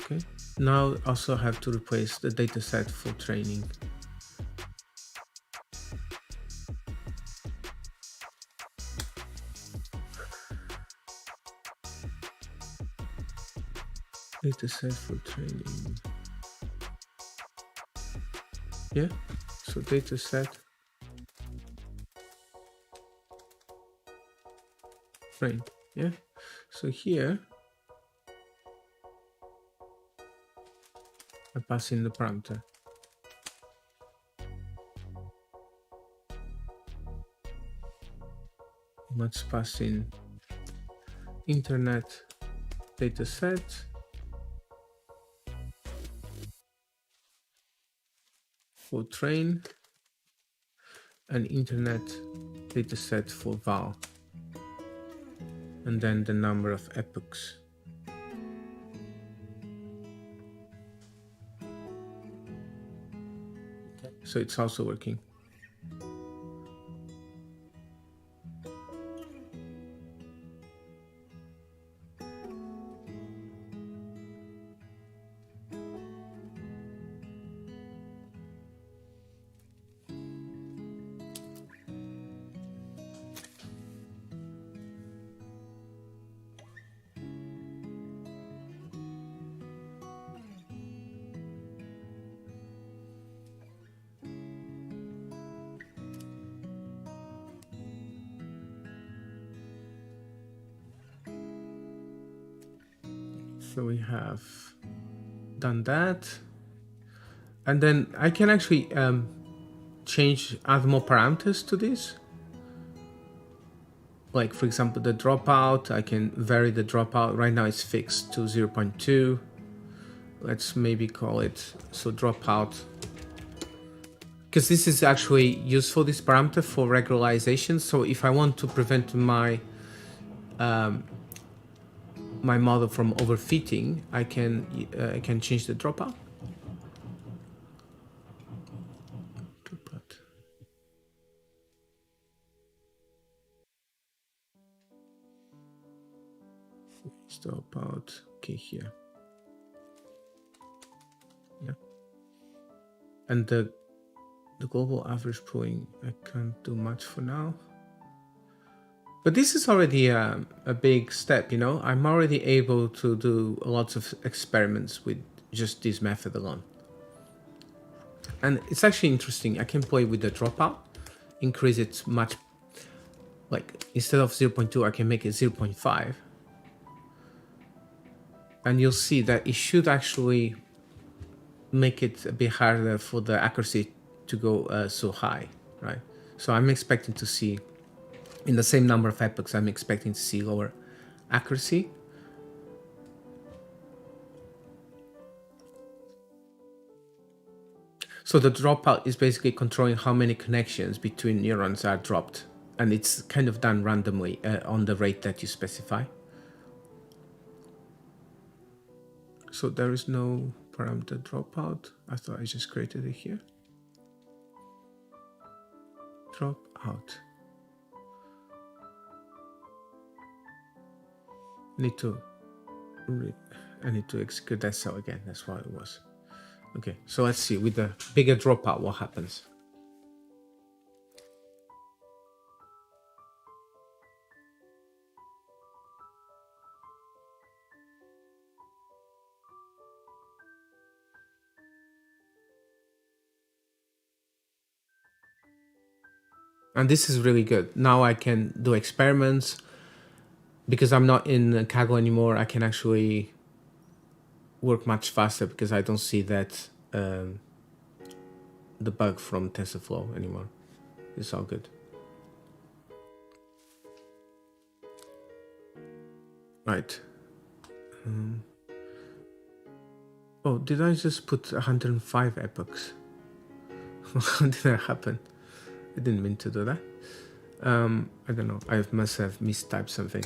Okay. Now also have to replace the dataset for training. Dataset for training. Yeah. So dataset train. Yeah. So here I pass in the parameter. Let's pass in internet dataset for train and internet dataset for val, and then the number of epochs. So it's also working. So we have done that, and then I can actually add more parameters to this. Like for example, the dropout, I can vary the dropout. Right now it's fixed to 0.2. Let's maybe call it so dropout, because this is actually useful, this parameter, for regularization. So if I want to prevent my my model from overfitting, I can change the dropout. Dropout. Okay, here. Yeah. And the global average pooling, I can't do much for now. But this is already a big step, you know. I'm already able to do lots of experiments with just this method alone. And it's actually interesting. I can play with the dropout, increase it much. Like instead of 0.2, I can make it 0.5. And you'll see that it should actually make it a bit harder for the accuracy to go so high, right? So I'm expecting to see, in the same number of epochs, I'm expecting to see lower accuracy. So the dropout is basically controlling how many connections between neurons are dropped, and it's kind of done randomly on the rate that you specify. So there is no parameter dropout. I thought I just created it here. Dropout. I need to execute that cell again. That's what it was. Okay, so let's see with the bigger dropout what happens. And this is really good. Now I can do experiments. Because I'm not in Kaggle anymore, I can actually work much faster because I don't see that the bug from Tensorflow anymore. It's all good. Right. Oh, did I just put 105 epochs? How did that happen? I didn't mean to do that. I don't know. I must have mistyped something.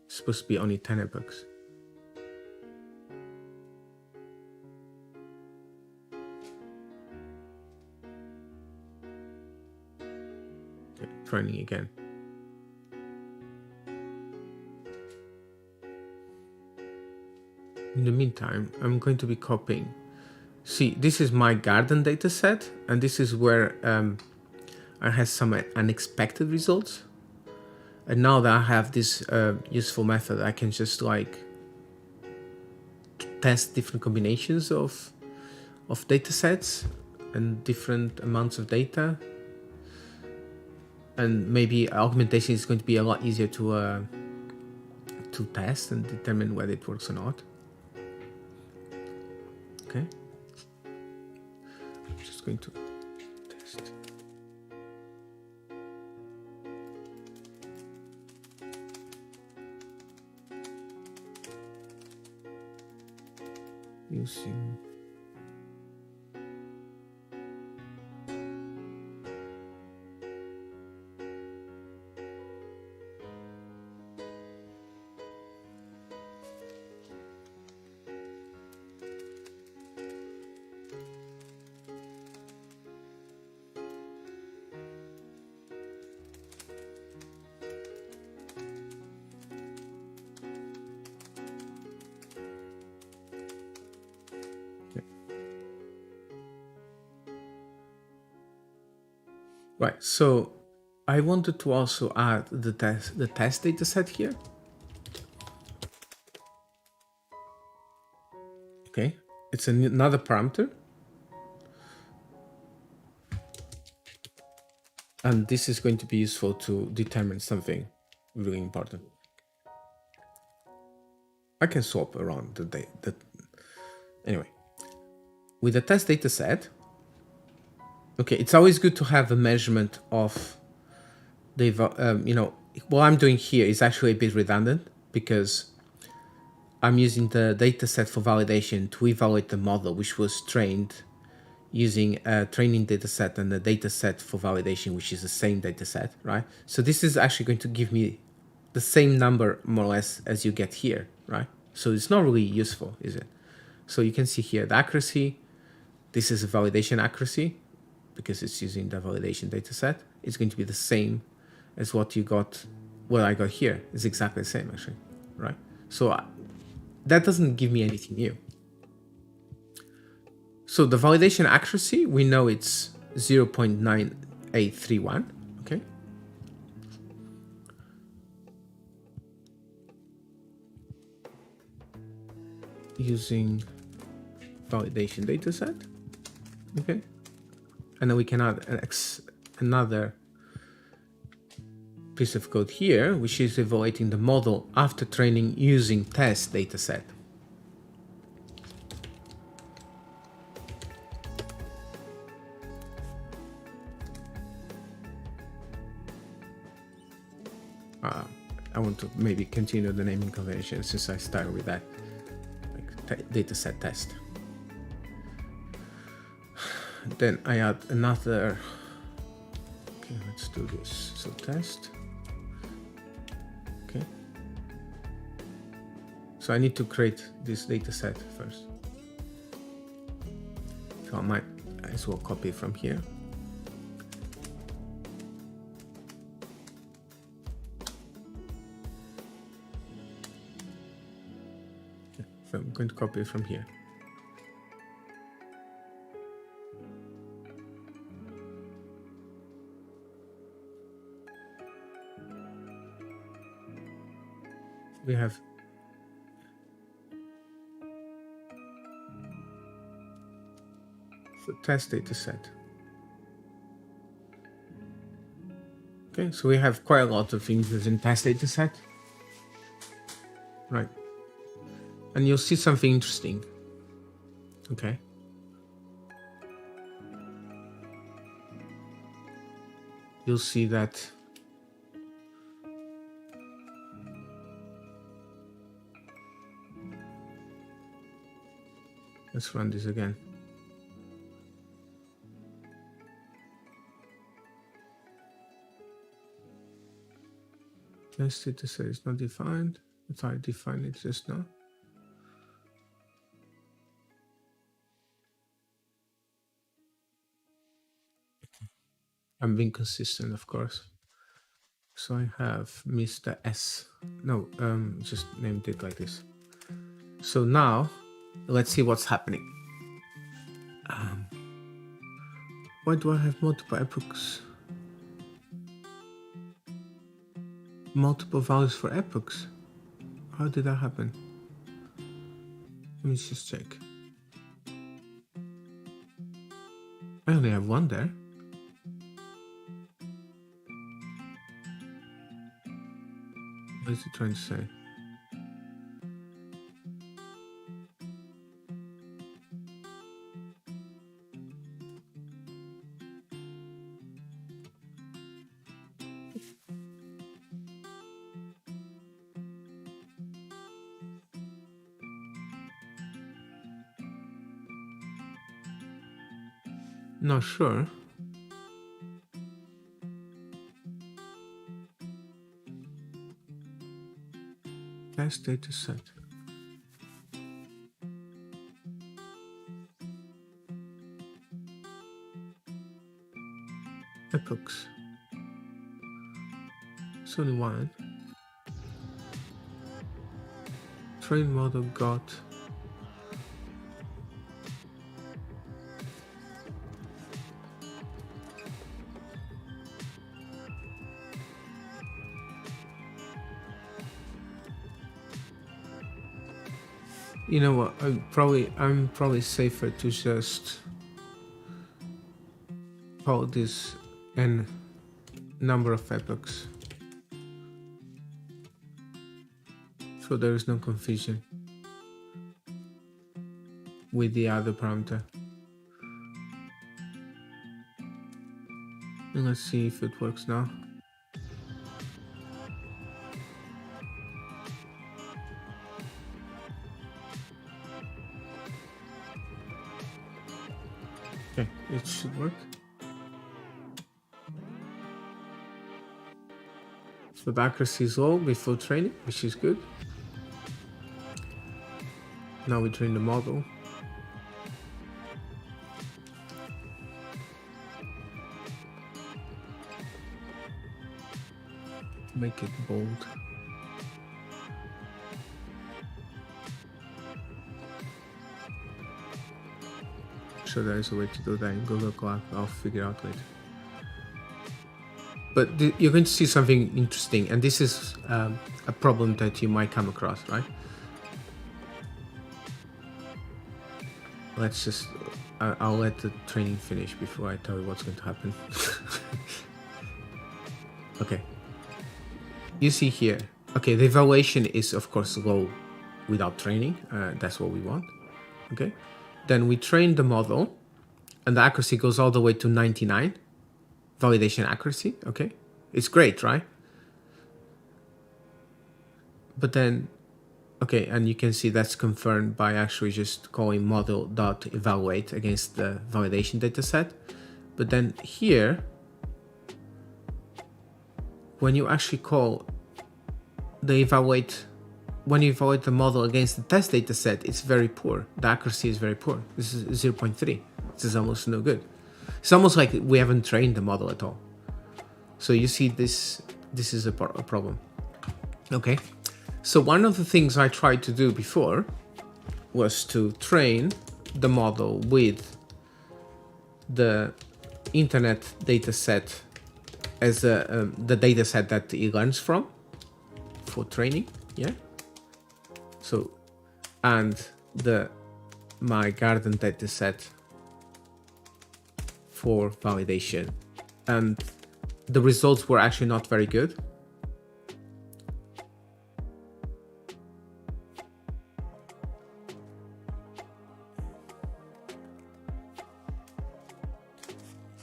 It's supposed to be only 10 epochs. Okay, training again. In the meantime, I'm going to be copying. See, this is my garden dataset, and this is where I had some unexpected results. And now that I have this useful method, I can just like test different combinations of datasets and different amounts of data. and maybe augmentation is going to be a lot easier to test and determine whether it works or not. Okay, I'm just going to test. Using right, so I wanted to also add the test data set here. Okay, it's another parameter. And this is going to be useful to determine something really important. I can swap around the data. Anyway, with the test data set, okay, it's always good to have a measurement of the, you know, what I'm doing here is actually a bit redundant because I'm using the data set for validation to evaluate the model, which was trained using a training data set and a data set for validation, which is the same data set, right? So this is actually going to give me the same number more or less as you get here, right? So it's not really useful, is it? So you can see here the accuracy. This is a validation accuracy because it's using the validation data set. It's going to be the same as what you got, what I got here. It's exactly the same actually, right? So that doesn't give me anything new. So the validation accuracy, we know it's 0.9831, okay? Using validation dataset, okay? And then we can add another piece of code here, which is evaluating the model after training using test dataset. I want to maybe continue the naming convention since I started with that, like dataset test. Then I add another. Okay, let's do this. So test. Okay. So I need to create this dataset first. So I might as well copy it from here. So I'm going to copy it from here. We have the test data set. Okay, so we have quite a lot of things within test data set. Right. And you'll see something interesting. Okay. You'll see that let's run this again. Test data set is not defined. But I defined it just now. I'm being consistent, of course. So I have missed the S. No, just named it like this. So now, let's see what's happening. Why do I have multiple epochs? Multiple values for epochs? How did that happen? Let me just check. I only have one there. What is it trying to say? Not sure. Test data set. Epochs. It's only one. Train model got. You know what? I'm probably safer to just call this n number of epochs, so there is no confusion with the other parameter. And let's see if it works now. Okay, it should work. So the accuracy is low before training, which is good. Now we train the model. Make it bold. Sure, there is a way to do that in Google Colab. I'll figure out later. But you're going to see something interesting, and this is a problem that you might come across, right? Let's just, I'll let the training finish before I tell you what's going to happen. Okay. You see here, okay, the evaluation is of course low without training. That's what we want, okay? Then we train the model, and the accuracy goes all the way to 99. Validation accuracy, okay? It's great, right? But then, okay, and you can see that's confirmed by actually just calling model.evaluate against the validation dataset. But then here, when you actually call the evaluate, when you evaluate the model against the test dataset, it's very poor. The accuracy is very poor. This is 0.3. This is almost no good. It's almost like we haven't trained the model at all. So you see this is a problem. Okay. So one of the things I tried to do before was to train the model with the internet dataset as the dataset that it learns from for training. Yeah. So, and my garden dataset for validation, and the results were actually not very good.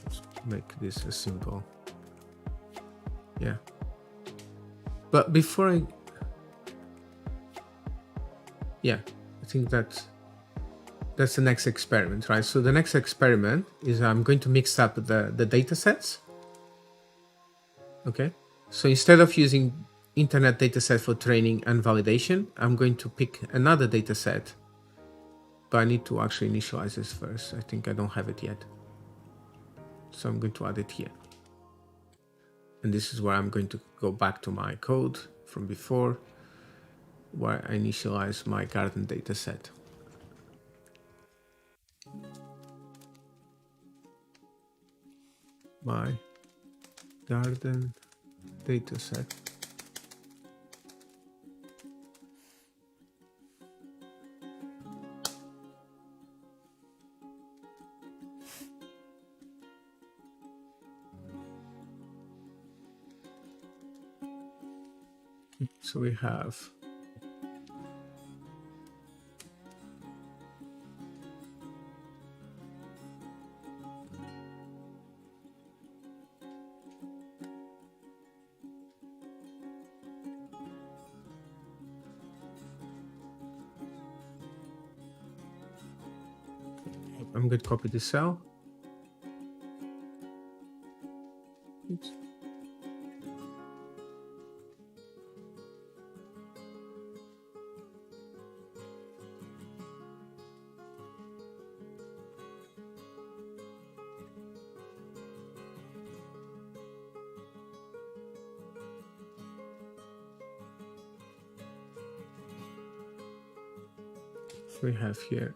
Let's make this a simple. Yeah. But before I think that's the next experiment, right? So the next experiment is I'm going to mix up the data sets. Okay. So instead of using internet dataset for training and validation, I'm going to pick another data set, but I need to actually initialize this first. I think I don't have it yet. So I'm going to add it here. And this is where I'm going to go back to my code from before, where I initialize my garden dataset. My garden dataset. So we have I'm going to copy the cell. Oops. So we have here.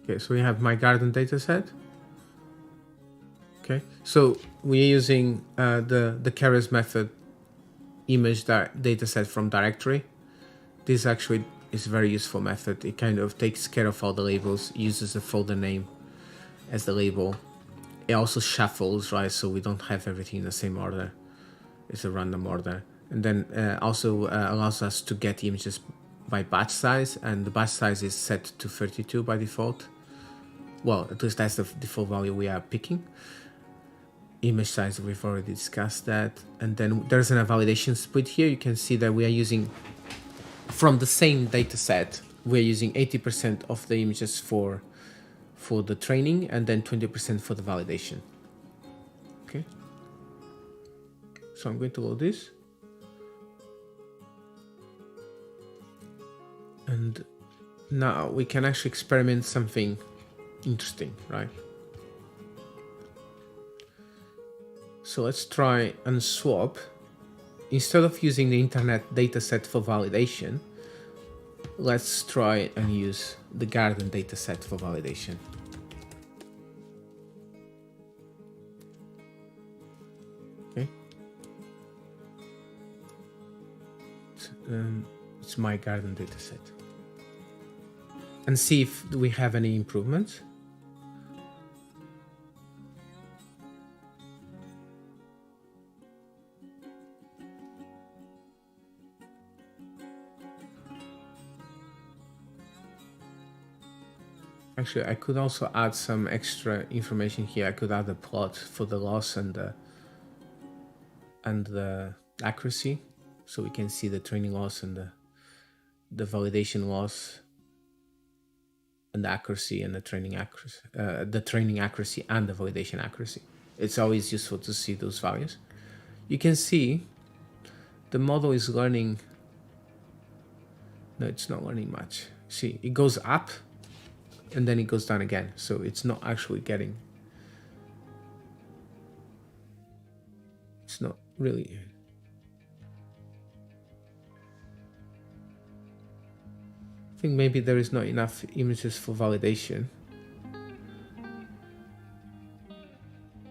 Okay, so we have my garden dataset. Okay, so we're using the carriers method image dataset from directory. This actually is a very useful method. It kind of takes care of all the labels, uses the folder name as the label. It also shuffles, right? So we don't have everything in the same order. It's a random order. And then also allows us to get images by batch size, and the batch size is set to 32 by default. Well, at least that's the default value we are picking. Image size, we've already discussed that. And then there's a validation split here. You can see that we are using, from the same data set, we're using 80% of the images for the training and then 20% for the validation. Okay. So I'm going to load this. And now we can actually experiment something interesting, right? So let's try and swap. Instead of using the internet dataset for validation, let's try and use the garden dataset for validation. Okay. It's my garden dataset. And see if we have any improvements. Actually, I could also add some extra information here. I could add a plot for the loss and the accuracy, so we can see the training loss and the validation loss, and the accuracy and the training accuracy, and the validation accuracy. It's always useful to see those values. You can see the model is learning. No, it's not learning much. See, it goes up and then it goes down again. So it's not actually getting, it's not really. I think maybe there is not enough images for validation.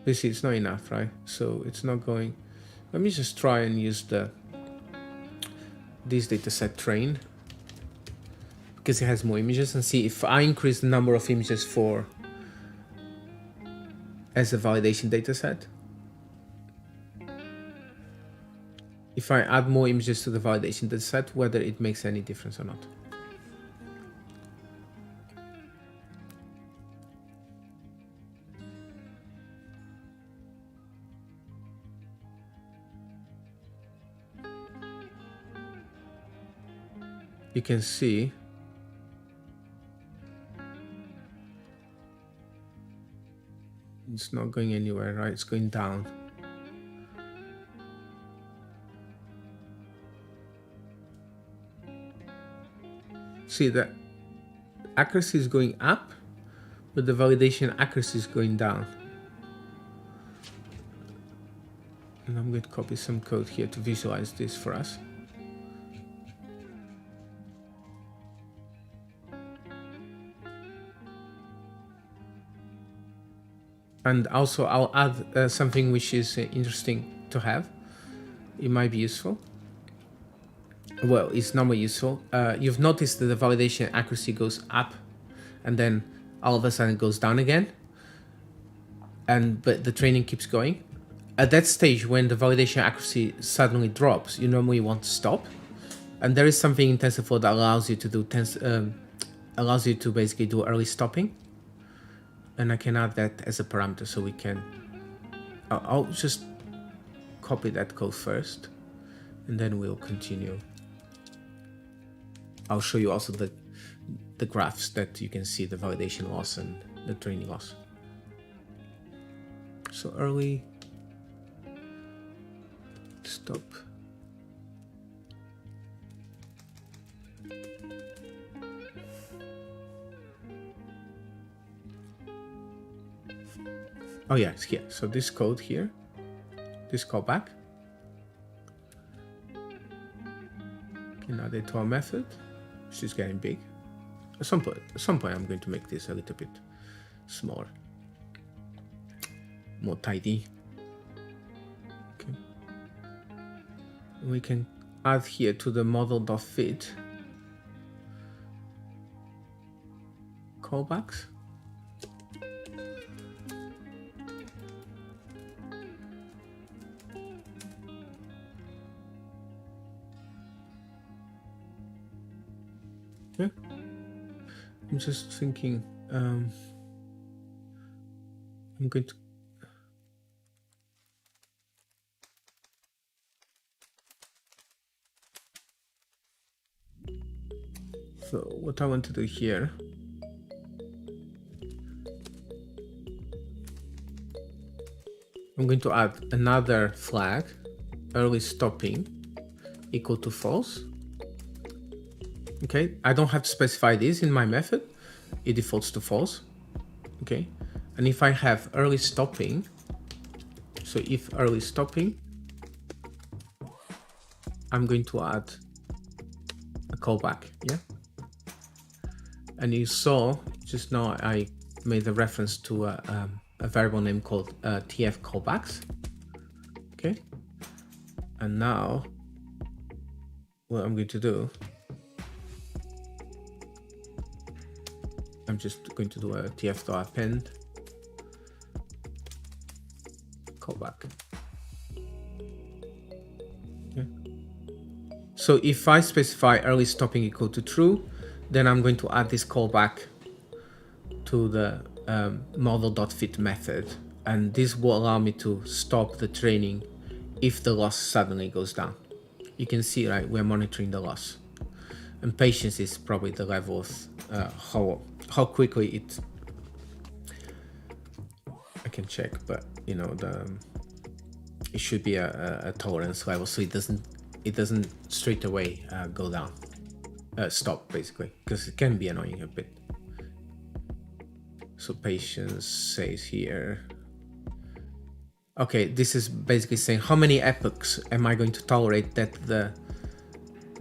You see, it's not enough, right? So it's not going. Let me just try and use this dataset train, because it has more images, and see if I increase the number of images as a validation dataset. If I add more images to the validation dataset, whether it makes any difference or not. You can see it's not going anywhere, right? It's going down. See, the accuracy is going up, but the validation accuracy is going down. And I'm going to copy some code here to visualize this for us. And also I'll add something which is interesting to have. It might be useful. Well, it's not more useful. You've noticed that the validation accuracy goes up and then all of a sudden it goes down again. But the training keeps going. at that stage, when the validation accuracy suddenly drops, you normally want to stop. And there is something in TensorFlow that allows you to do allows you to basically do early stopping. And I can add that as a parameter, so we can. I'll just copy that code first, and then we'll continue. I'll show you also the graphs that you can see the validation loss and the training loss. So early stop. Oh yeah, it's here. So this code here, this callback, can add it to our method, which is getting big. At some point, I'm going to make this a little bit smaller, more tidy. Okay. We can add here to the model.fit callbacks. Yeah. I'm just thinking, I'm going to so what I want to do here, I'm going to add another flag, early stopping equal to false. Okay, I don't have to specify this in my method, it defaults to false. Okay, and if I have early stopping, so if early stopping, I'm going to add a callback. Yeah, and you saw just now I made a reference to a variable name called tf callbacks. Okay, and now what I'm going to do, I'm just going to do a tf.append callback. Okay. So if I specify early stopping equal to true, then I'm going to add this callback to the model.fit method, and this will allow me to stop the training if the loss suddenly goes down. You can see, right, we're monitoring the loss, and patience is probably the level of how quickly it. I can check, but you know, it should be a tolerance level, so it doesn't straight away go down, stop basically, because it can be annoying a bit. So patience says here, okay, this is basically saying how many epochs am I going to tolerate that the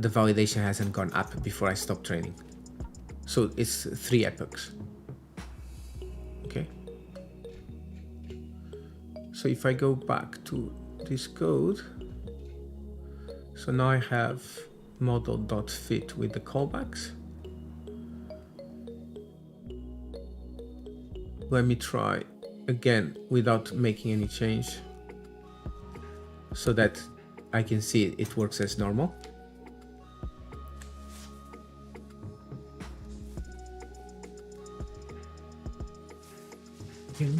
validation hasn't gone up before I stop training. So it's 3 epochs. Okay. So if I go back to this code, so now I have model.fit with the callbacks. Let me try again without making any change so that I can see it works as normal. Okay.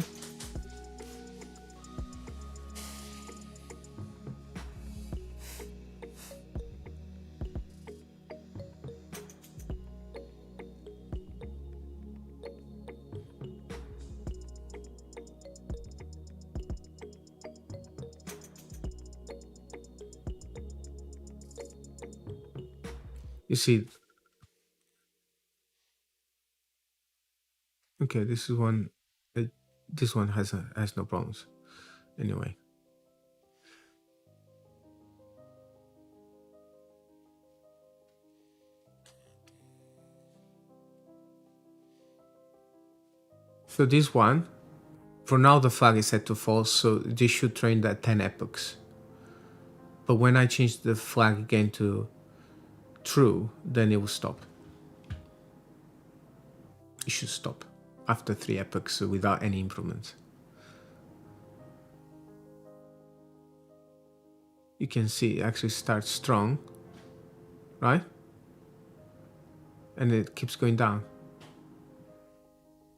You see, okay, this is one. This one has no problems. Anyway, so this one, for now the flag is set to false, so this should train at 10 epochs. But when I change the flag again to true, then it will stop. It should stop after 3 epochs without any improvements. you can see it actually starts strong, right? And it keeps going down.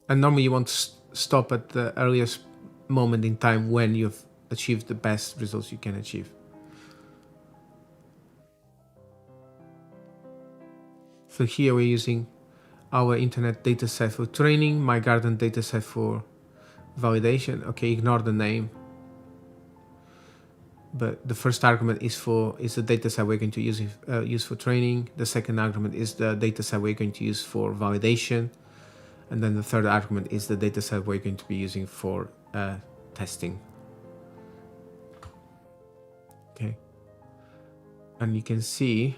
And normally you want to stop at the earliest moment in time when you've achieved the best results you can achieve. So here we're using our internet dataset for training, my garden dataset for validation. Okay, ignore the name. But the first argument is the dataset we're going to use for training. The second argument is the dataset we're going to use for validation. And then the third argument is the dataset we're going to be using for testing. Okay. And you can see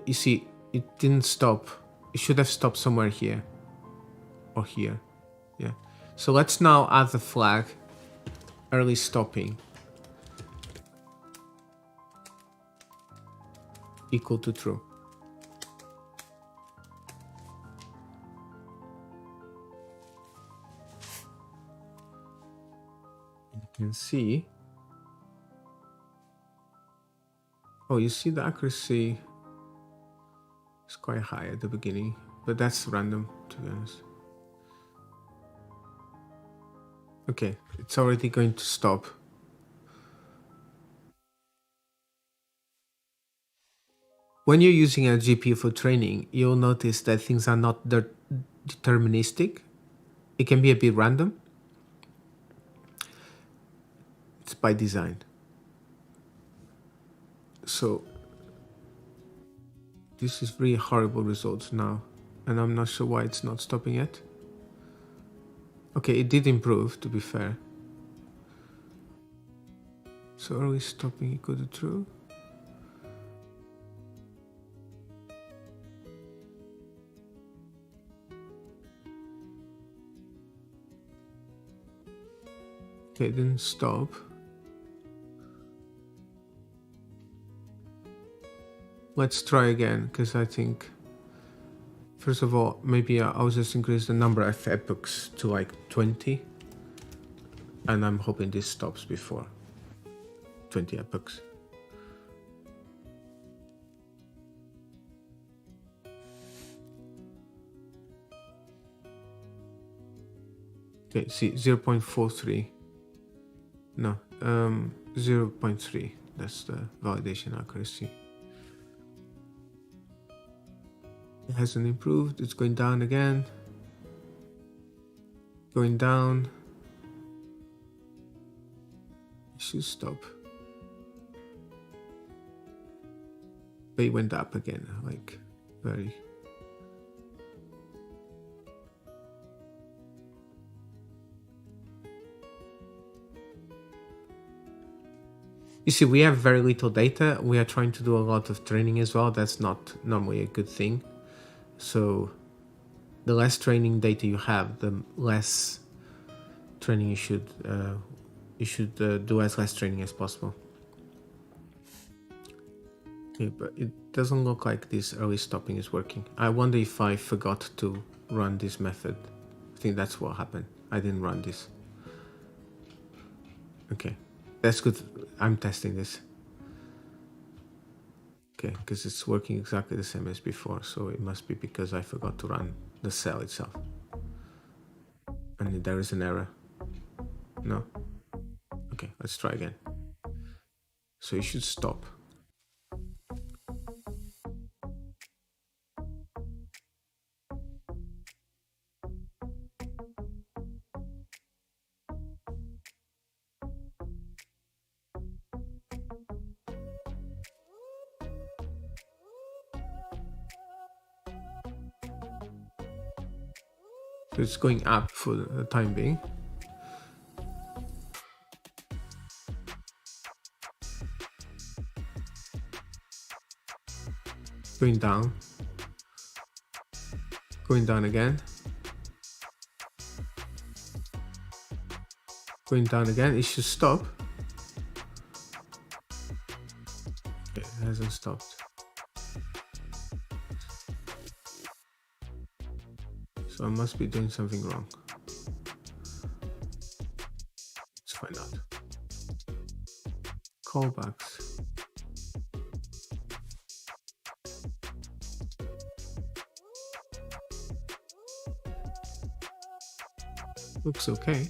you see it didn't stop. It should have stopped somewhere here or here. Yeah. So let's now add the flag early stopping equal to true. You can see. Oh, you see the accuracy is quite high at the beginning, but that's random, to be honest. Okay, it's already going to stop. When you're using a GPU for training, you'll notice that things are not deterministic. It can be a bit random. It's by design. So this is really horrible results now, and I'm not sure why it's not stopping yet. Okay, it did improve, to be fair. So early stopping equal to true. Okay, it didn't stop. Let's try again, because I think, first of all, maybe I'll just increase the number of epochs to like 20. And I'm hoping this stops before 20 epochs. Okay, see, 0.43. No, 0.3. That's the validation accuracy. It hasn't improved. It's going down again. Going down. It should stop. But it went up again, like very. You see, we have very little data. We are trying to do a lot of training as well. That's not normally a good thing. So the less training data you have, the less training you should do as less training as possible. Okay, but it doesn't look like this early stopping is working. I wonder if I forgot to run this method. I think that's what happened. I didn't run this. Okay, that's good. I'm testing this. Okay, because it's working exactly the same as before, so it must be because I forgot to run the cell itself. And there is an error. No? Okay, let's try again. So it should stop. So it's going up for the time being. Going down. Going down again. Going down again. It should stop. Okay, it hasn't stopped. So I must be doing something wrong. callbacks. Looks okay.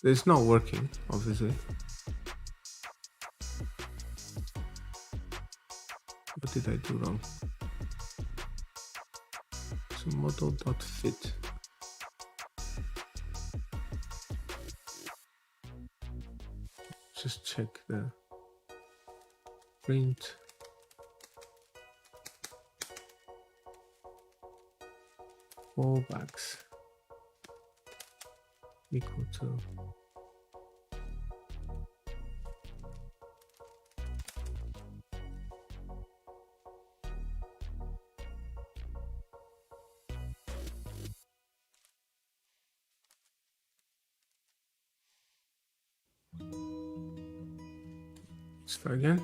It's not working, obviously. What did I do wrong? So model.fit. Just check the print. Fallbacks equal to let's try again.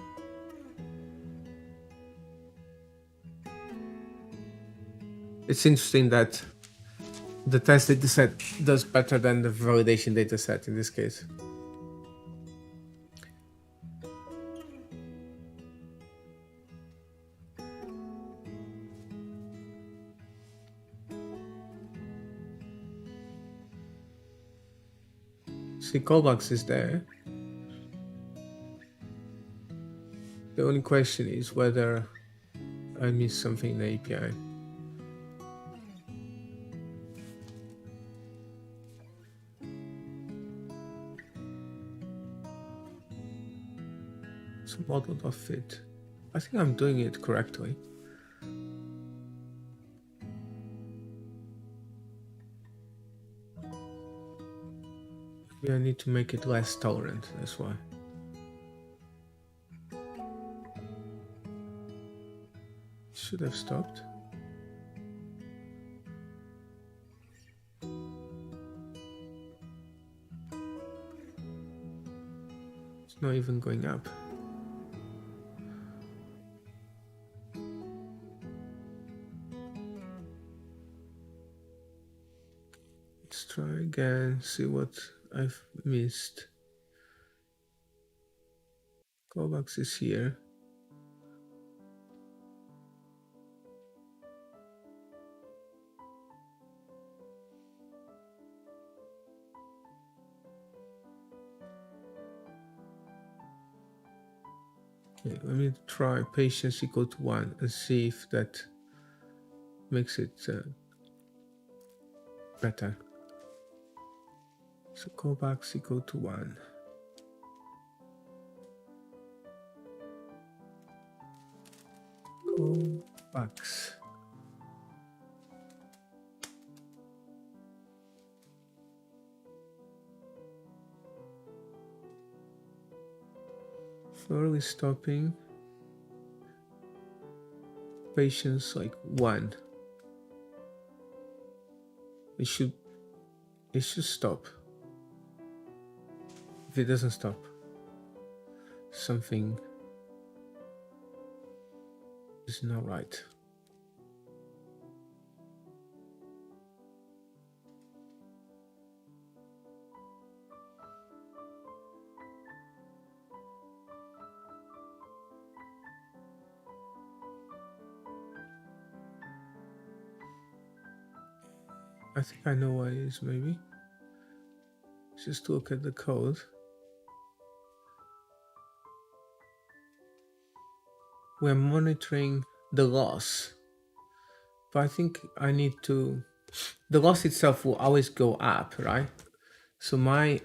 It's interesting that the test dataset does better than the validation dataset in this case. See, callbacks is there. The only question is whether I missed something in the API. So model.fit. I think I'm doing it correctly. Maybe I need to make it less tolerant, that's why. Should have stopped. It's not even going up. Let's try again, see what I've missed. Callbacks is here. Okay, let me try patience equal to 1 and see if that makes it better. So callbacks equal to 1. Callbacks. Slowly stopping. Patience like 1. It should stop. If it doesn't stop, something is not right. I think I know what it is, maybe. Just look at the code. We're monitoring the loss, but I think I need to, the loss itself will always go up, right? So my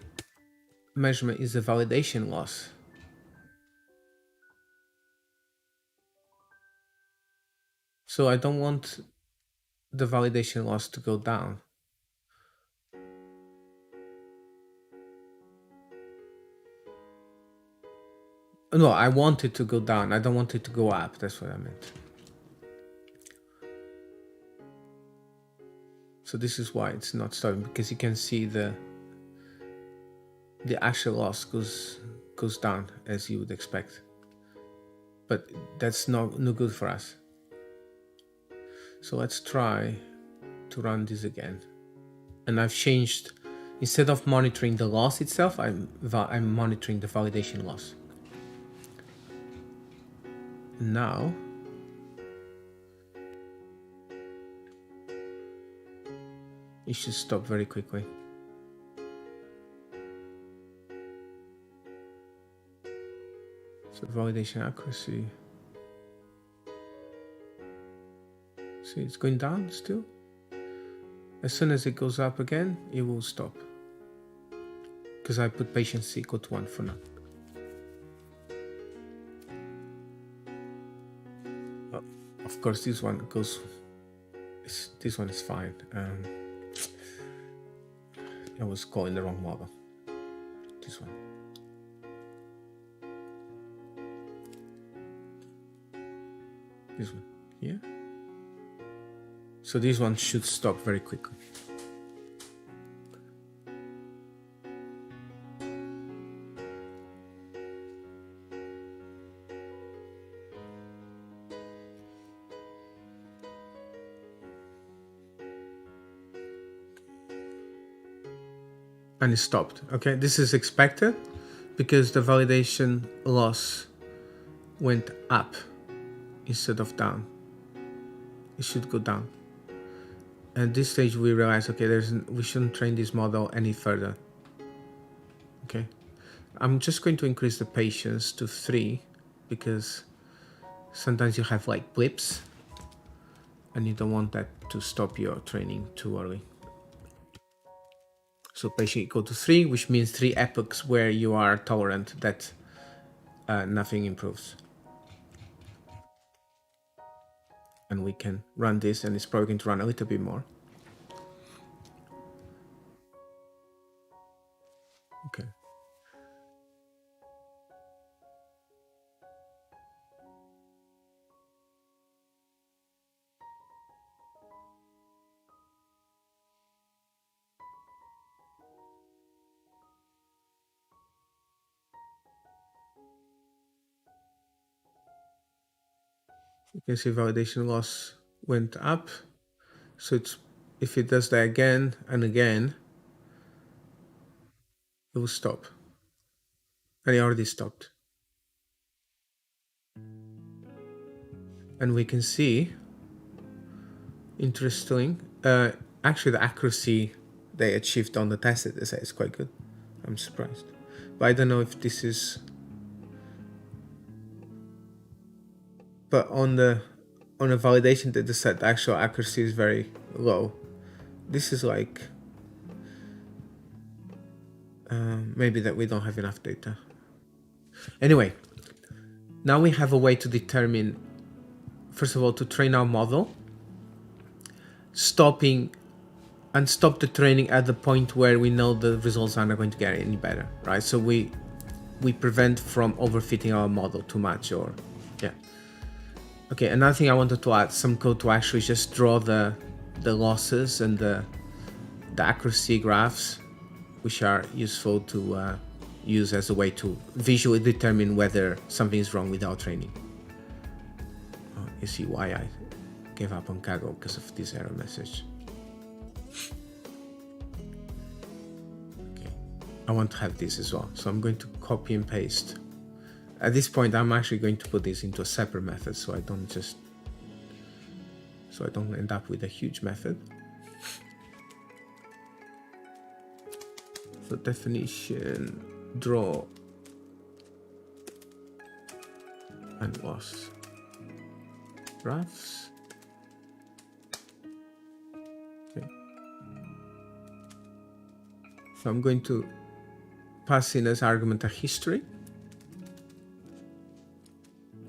measurement is the validation loss. So I don't want the validation loss to go down. No, I want it to go down. I don't want it to go up. That's what I meant. So this is why it's not stopping, because you can see the actual loss goes down as you would expect. but that's no good for us. So let's try to run this again. And I've changed, instead of monitoring the loss itself, I'm monitoring the validation loss. And now it should stop very quickly. So validation accuracy. See, it's going down still. As soon as it goes up again, it will stop. Because I put patience equal to 1 for now. Oh, of course, this one goes. This one is fine. I was calling the wrong model. This one. This one here. So this one should stop very quickly. And it stopped. Okay, this is expected because the validation loss went up instead of down. It should go down. At this stage, we realize, okay, we shouldn't train this model any further. Okay, I'm just going to increase the patience to 3 because sometimes you have like blips and you don't want that to stop your training too early. So patient equal to 3, which means 3 epochs where you are tolerant that nothing improves. And we can run this, and it's probably going to run a little bit more. Okay. You can see validation loss went up. So if it does that again and again, it will stop. And it already stopped. And we can see, interesting, actually the accuracy they achieved on the test dataset is quite good. I'm surprised. But I don't know if this is... But on the validation dataset, the actual accuracy is very low. This is like... maybe that we don't have enough data. Anyway, now we have a way to determine, first of all, to train our model, stop the training at the point where we know the results are not going to get any better, right? So we prevent from overfitting our model too much, or yeah. Okay, another thing I wanted to add some code to actually just draw the losses and the accuracy graphs, which are useful to use as a way to visually determine whether something is wrong with our training. You see why I gave up on Kaggle, because of this error message. Okay, I want to have this as well, so I'm going to copy and paste. At this point, I'm actually going to put this into a separate method, so I don't end up with a huge method. So definition, draw, and loss graphs. Okay. So I'm going to pass in as argument a history.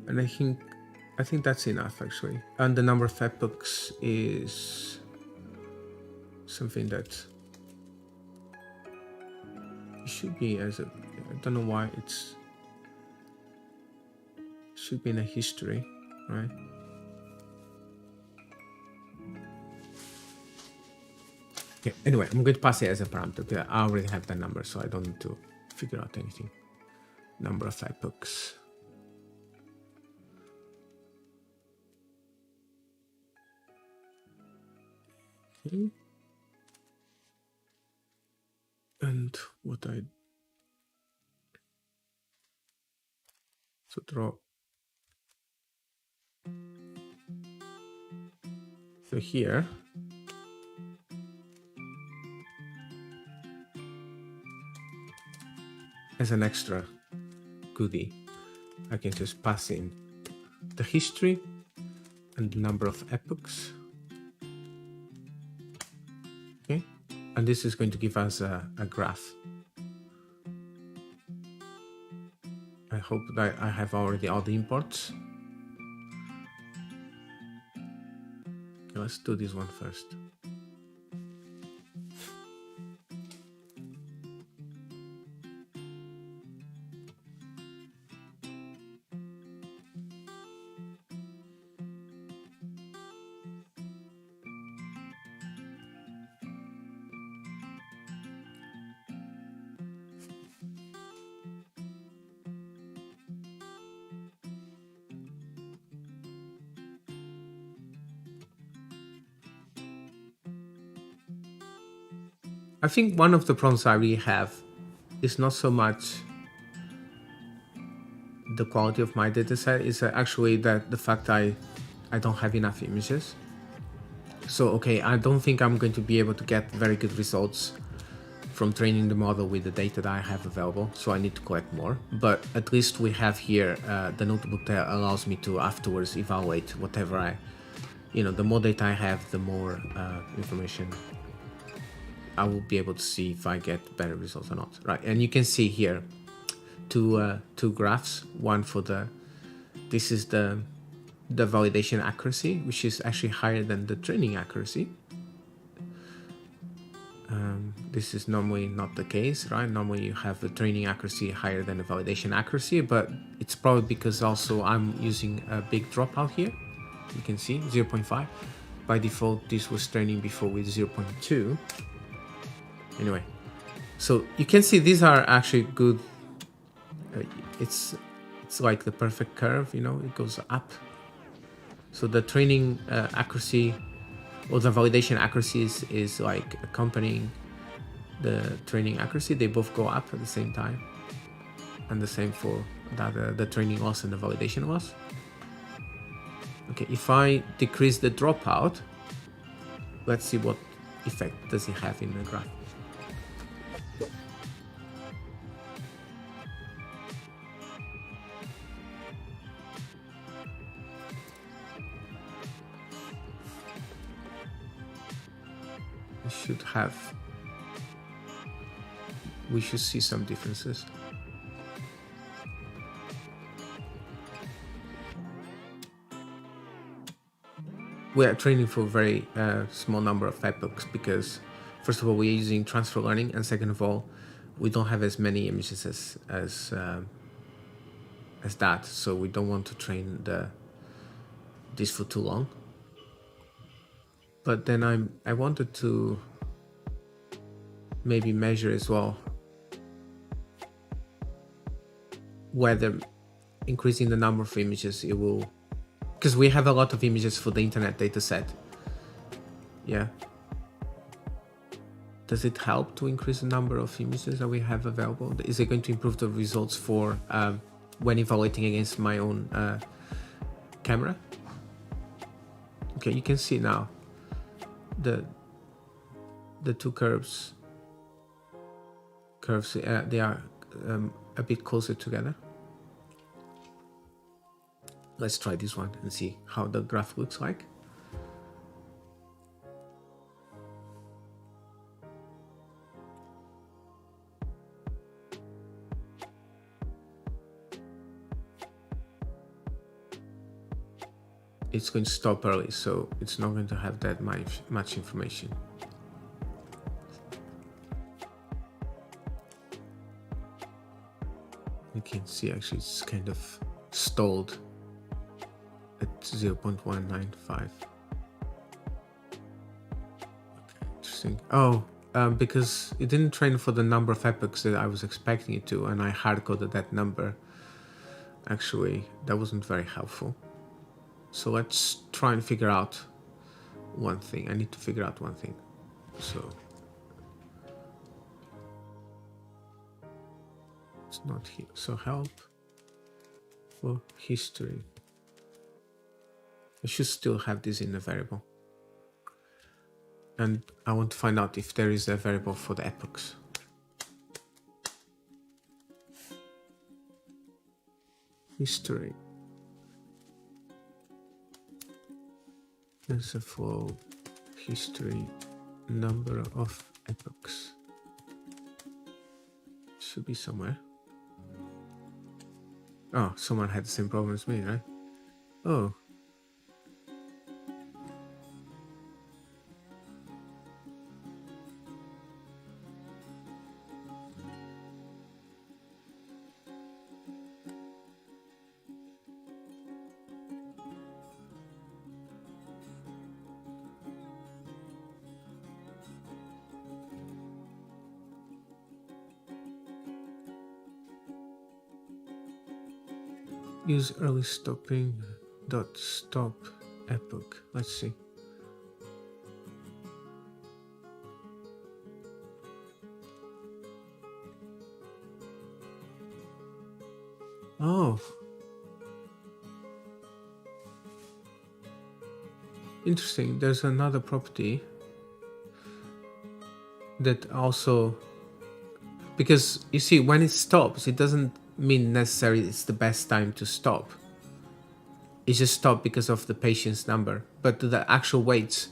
And I think that's enough actually. And the number of epochs is something that it should be as a, I don't know why it should be in a history, right? Okay, anyway, I'm going to pass it as a parameter because I already have the number, so I don't need to figure out anything. Number of epochs. Okay. And what I draw. So here, as an extra goodie, I can just pass in the history and the number of epochs. Okay, and this is going to give us a graph. I hope that I have already all the imports. Okay, let's do this one first. I think one of the problems I really have is not so much the quality of my dataset, is actually that the fact I don't have enough images. So, okay, I don't think I'm going to be able to get very good results from training the model with the data that I have available, so I need to collect more. But at least we have here the notebook that allows me to afterwards evaluate whatever the more data I have, the more information I will be able to see if I get better results or not. Right, and you can see here two graphs. One for this is the validation accuracy, which is actually higher than the training accuracy. This is normally not the case, right? Normally you have the training accuracy higher than the validation accuracy, but it's probably because also I'm using a big dropout here. You can see 0.5. By default, this was training before with 0.2. Anyway, so you can see these are actually good. It's like the perfect curve, it goes up. So the training accuracy or the validation accuracy is like accompanying the training accuracy. They both go up at the same time, and the same for the training loss and the validation loss. Okay, if I decrease the dropout, let's see what effect does it have in the graph. We should see some differences. We are training for a very small number of epochs because, first of all, we're using transfer learning, and second of all, we don't have as many images as that, so we don't want to train this for too long. But then I wanted to maybe measure as well whether increasing the number of images it will, because we have a lot of images for the internet dataset. Yeah. Does it help to increase the number of images that we have available? Is it going to improve the results for when evaluating against my own camera? Okay, you can see now the two curves they are a bit closer together. Let's try this one and see how the graph looks like. It's going to stop early, so it's not going to have that much information. You can see actually it's kind of stalled at 0.195. Okay, interesting. Oh, because it didn't train for the number of epochs that I was expecting it to, and I hard-coded that number. Actually, that wasn't very helpful. So let's try and figure out one thing. I need to figure out one thing. So it's not here. So help for history. I should still have this in a variable. And I want to find out if there is a variable for the epochs. History. Tensorflow history number of epochs. Should be somewhere. Oh, someone had the same problem as me, right? Oh. Use early stopping dot stop epoch. Let's see. Oh, interesting. There's another property that also, because you see, when it stops, it doesn't mean necessarily it's the best time to stop. It's just stop because of the patient's number, but the actual weights,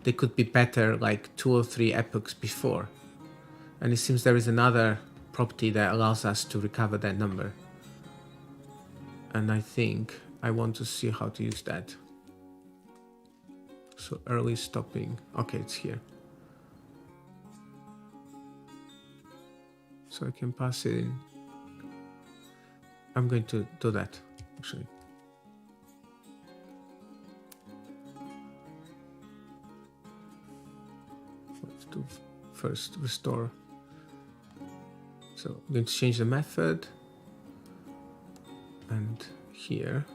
they could be better like 2 or 3 epochs before. And it seems there is another property that allows us to recover that number. And I think I want to see how to use that. So early stopping, okay, it's here. So I can pass it in. I'm going to do that, actually. Let's do first restore. So I'm going to change the method. And here,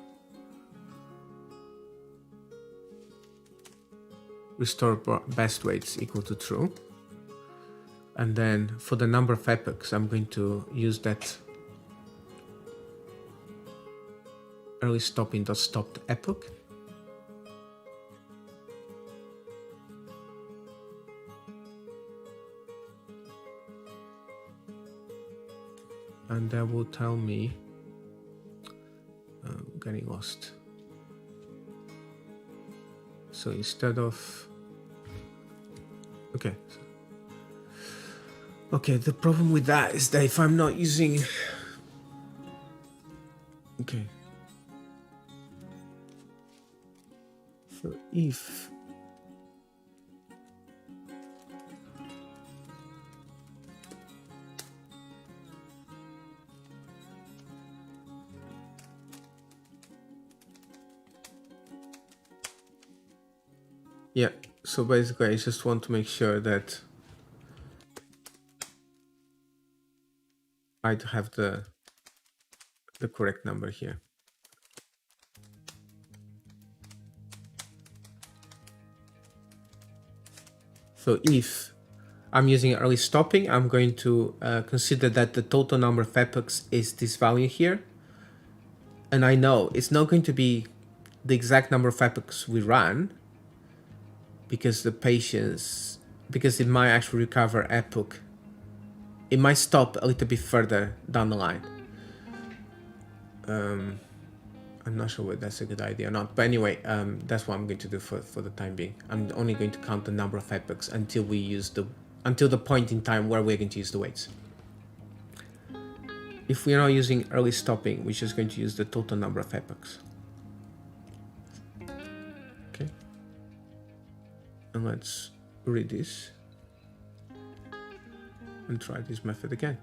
restore best weights equal to true. And then for the number of epochs, I'm going to use that early stopping dot stopped epoch. And that will tell me, I'm getting lost. So instead of, okay. Okay, the problem with that is that if I'm not using, okay. So if yeah, so basically I just want to make sure that I have the correct number here. So if I'm using early stopping, I'm going to consider that the total number of epochs is this value here. And I know it's not going to be the exact number of epochs we run, because the patients, because it might actually recover epoch. It might stop a little bit further down the line. I'm not sure whether that's a good idea or not. But anyway, that's what I'm going to do for the time being. I'm only going to count the number of epochs until we use until the point in time where we're going to use the weights. If we're not using early stopping, we're just going to use the total number of epochs. Okay. And let's read this and try this method again.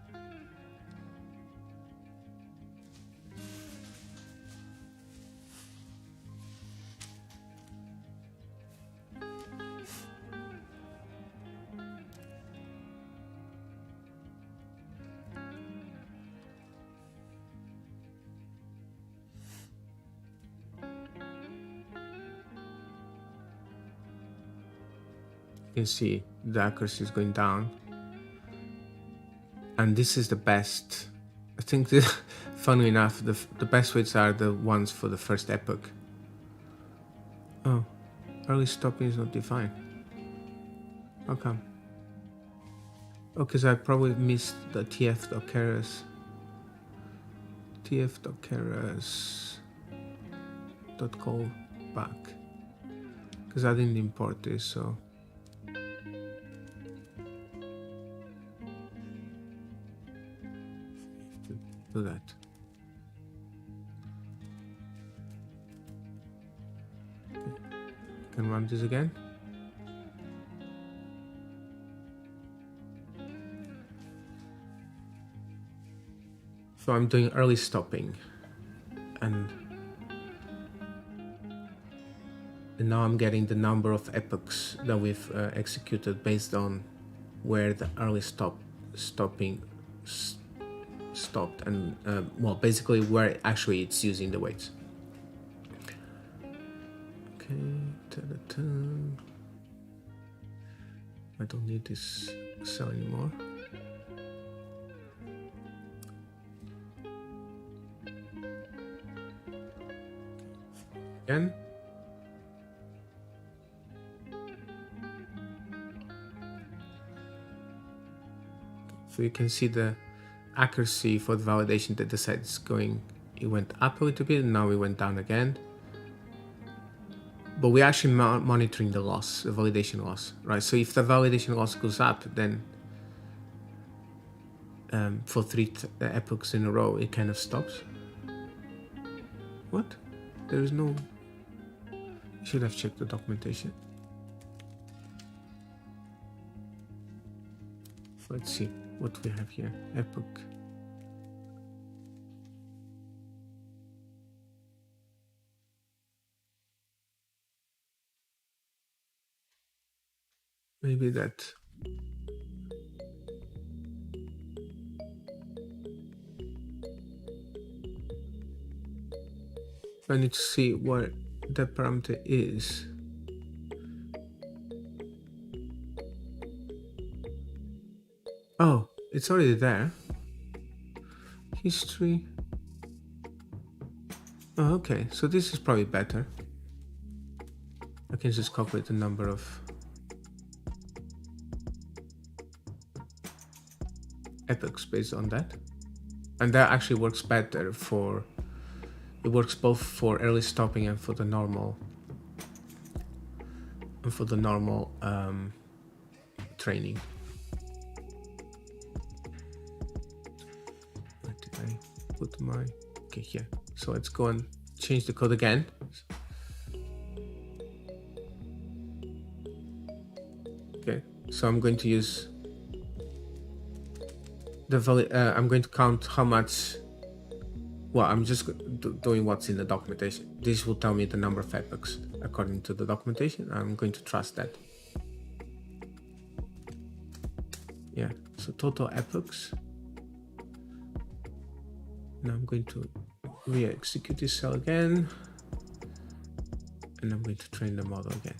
You can see the accuracy is going down. And this is the best. I think, funnily enough, the best weights are the ones for the first epoch. Oh, early stopping is not defined. How come? Oh, because I probably missed the tf.keras. tf.keras.call back. Because I didn't import this, so. Do that. Can run this again. So I'm doing early stopping, and now I'm getting the number of epochs that we've executed based on where the early stopping stopped, and well, basically where actually it's using the weights. Okay, I don't need this cell anymore. Again. So you can see the accuracy for the validation dataset is going, it went up a little bit and now it went down again. But we're actually monitoring the loss, the validation loss, right? So if the validation loss goes up, then for 3 epochs in a row, it kind of stops. What? There is no... I should have checked the documentation. Let's see what we have here. Epoch. Maybe that. I need to see what that parameter is. Oh, it's already there. History. Oh, okay, so this is probably better. I can just calculate the number of epochs based on that. And that actually works better for, it works both for early stopping and for the normal, training. Where did I put my, okay, here. So let's go and change the code again. Okay, so I'm going to use the I'm going to count how much. Well, I'm just doing what's in the documentation. This will tell me the number of epochs according to the documentation. I'm going to trust that. Yeah, so total epochs. Now I'm going to re-execute this cell again, and I'm going to train the model again.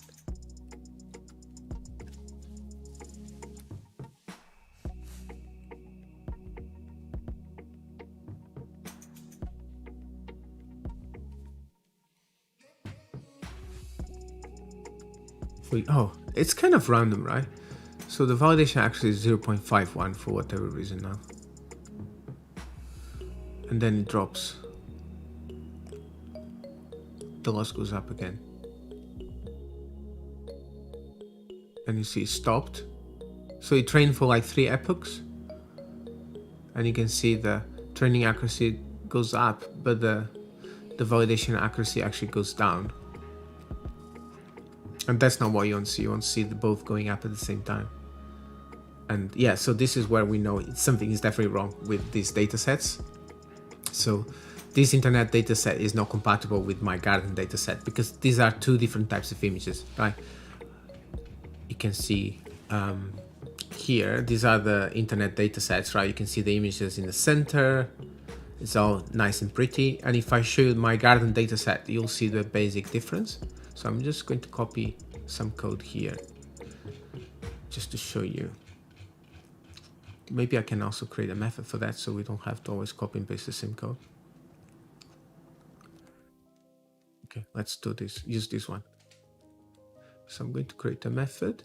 Oh, it's kind of random, right? So the validation actually is 0.51 for whatever reason now. And then it drops. The loss goes up again. And you see it stopped. So it trained for like 3 epochs. And you can see the training accuracy goes up, but the validation accuracy actually goes down. And that's not what you want to see. You want to see the both going up at the same time. And yeah, so this is where we know something is definitely wrong with these datasets. So this internet dataset is not compatible with my garden dataset because these are 2 different types of images, right? You can see here, these are the internet datasets, right? You can see the images in the center. It's all nice and pretty. And if I show you my garden dataset, you'll see the basic difference. So I'm just going to copy some code here just to show you. Maybe I can also create a method for that so we don't have to always copy and paste the same code. Okay, let's do this, use this one. So I'm going to create a method.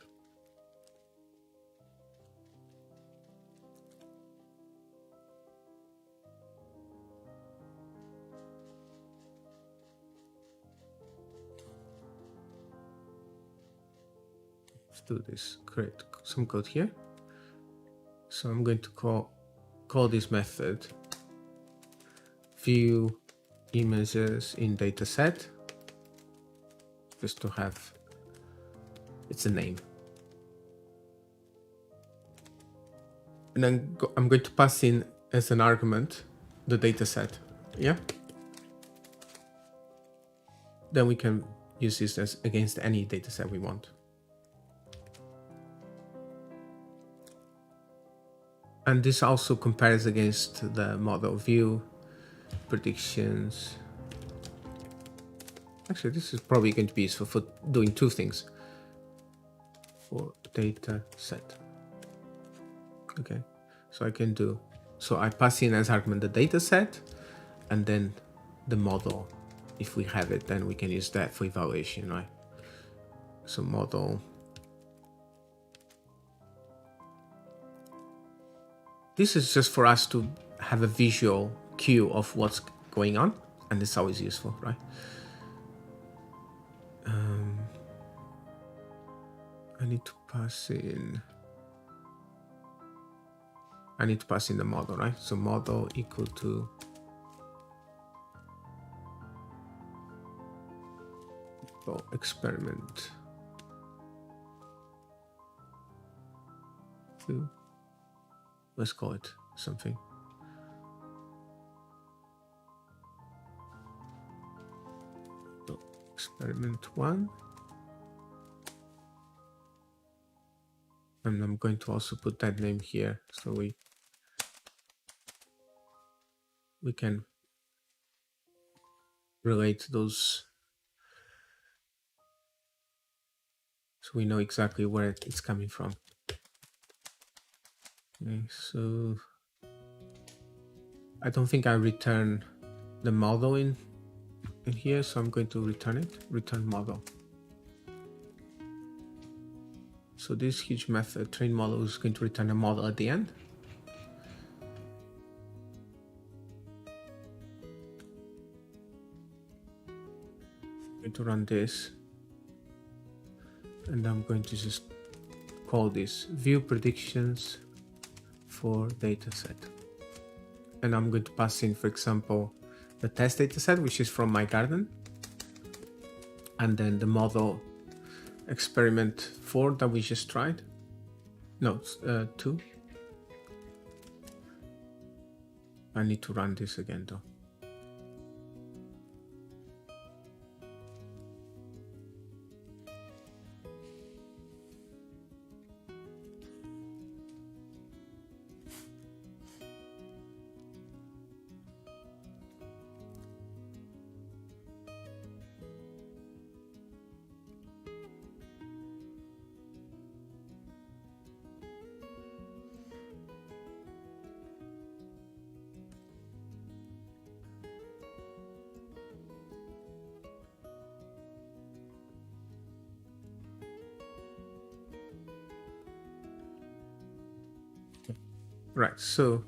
Let's do this, create some code here. So I'm going to call this method view images in dataset, just to have it's a name. And then I'm going to pass in as an argument the dataset. Yeah. Then we can use this as against any dataset we want. And this also compares against the model view predictions. Actually, this is probably going to be useful for doing two things. For data set. Okay, so I can do, so I pass in as argument the data set and then the model. If we have it, then we can use that for evaluation, right? So model. This is just for us to have a visual cue of what's going on, and it's always useful, right? I need to pass in the model, right? So model equal to experiment 2. Let's call it something. So experiment 1. And I'm going to also put that name here so we can relate those, so we know exactly where it's coming from. Okay, so I don't think I return the model in here, so I'm going to return it, return model. So this huge method train model is going to return a model at the end. I'm going to run this, and I'm going to just call this view predictions for dataset. And I'm going to pass in, for example, the test dataset, which is from my garden, and then the model experiment 4 that we just tried. No, 2. I need to run this again though. Right, so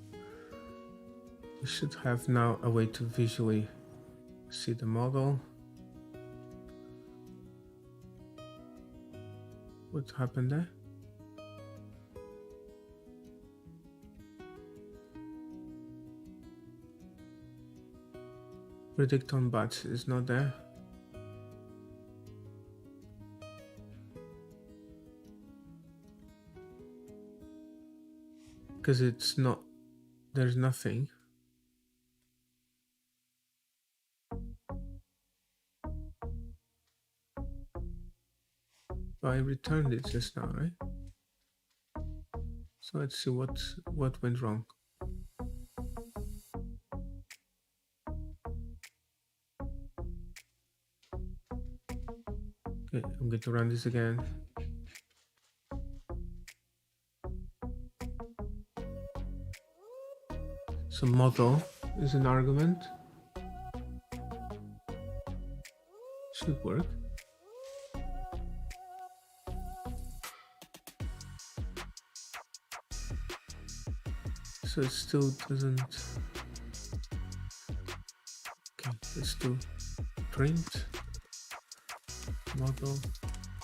we should have now a way to visually see the model. What happened there? Predict on batch is not there. Because it's not, there's nothing. I returned it just now, right? So let's see what went wrong. Okay, I'm going to run this again. So model is an argument. Should work. So it still doesn't. Okay, let's do print model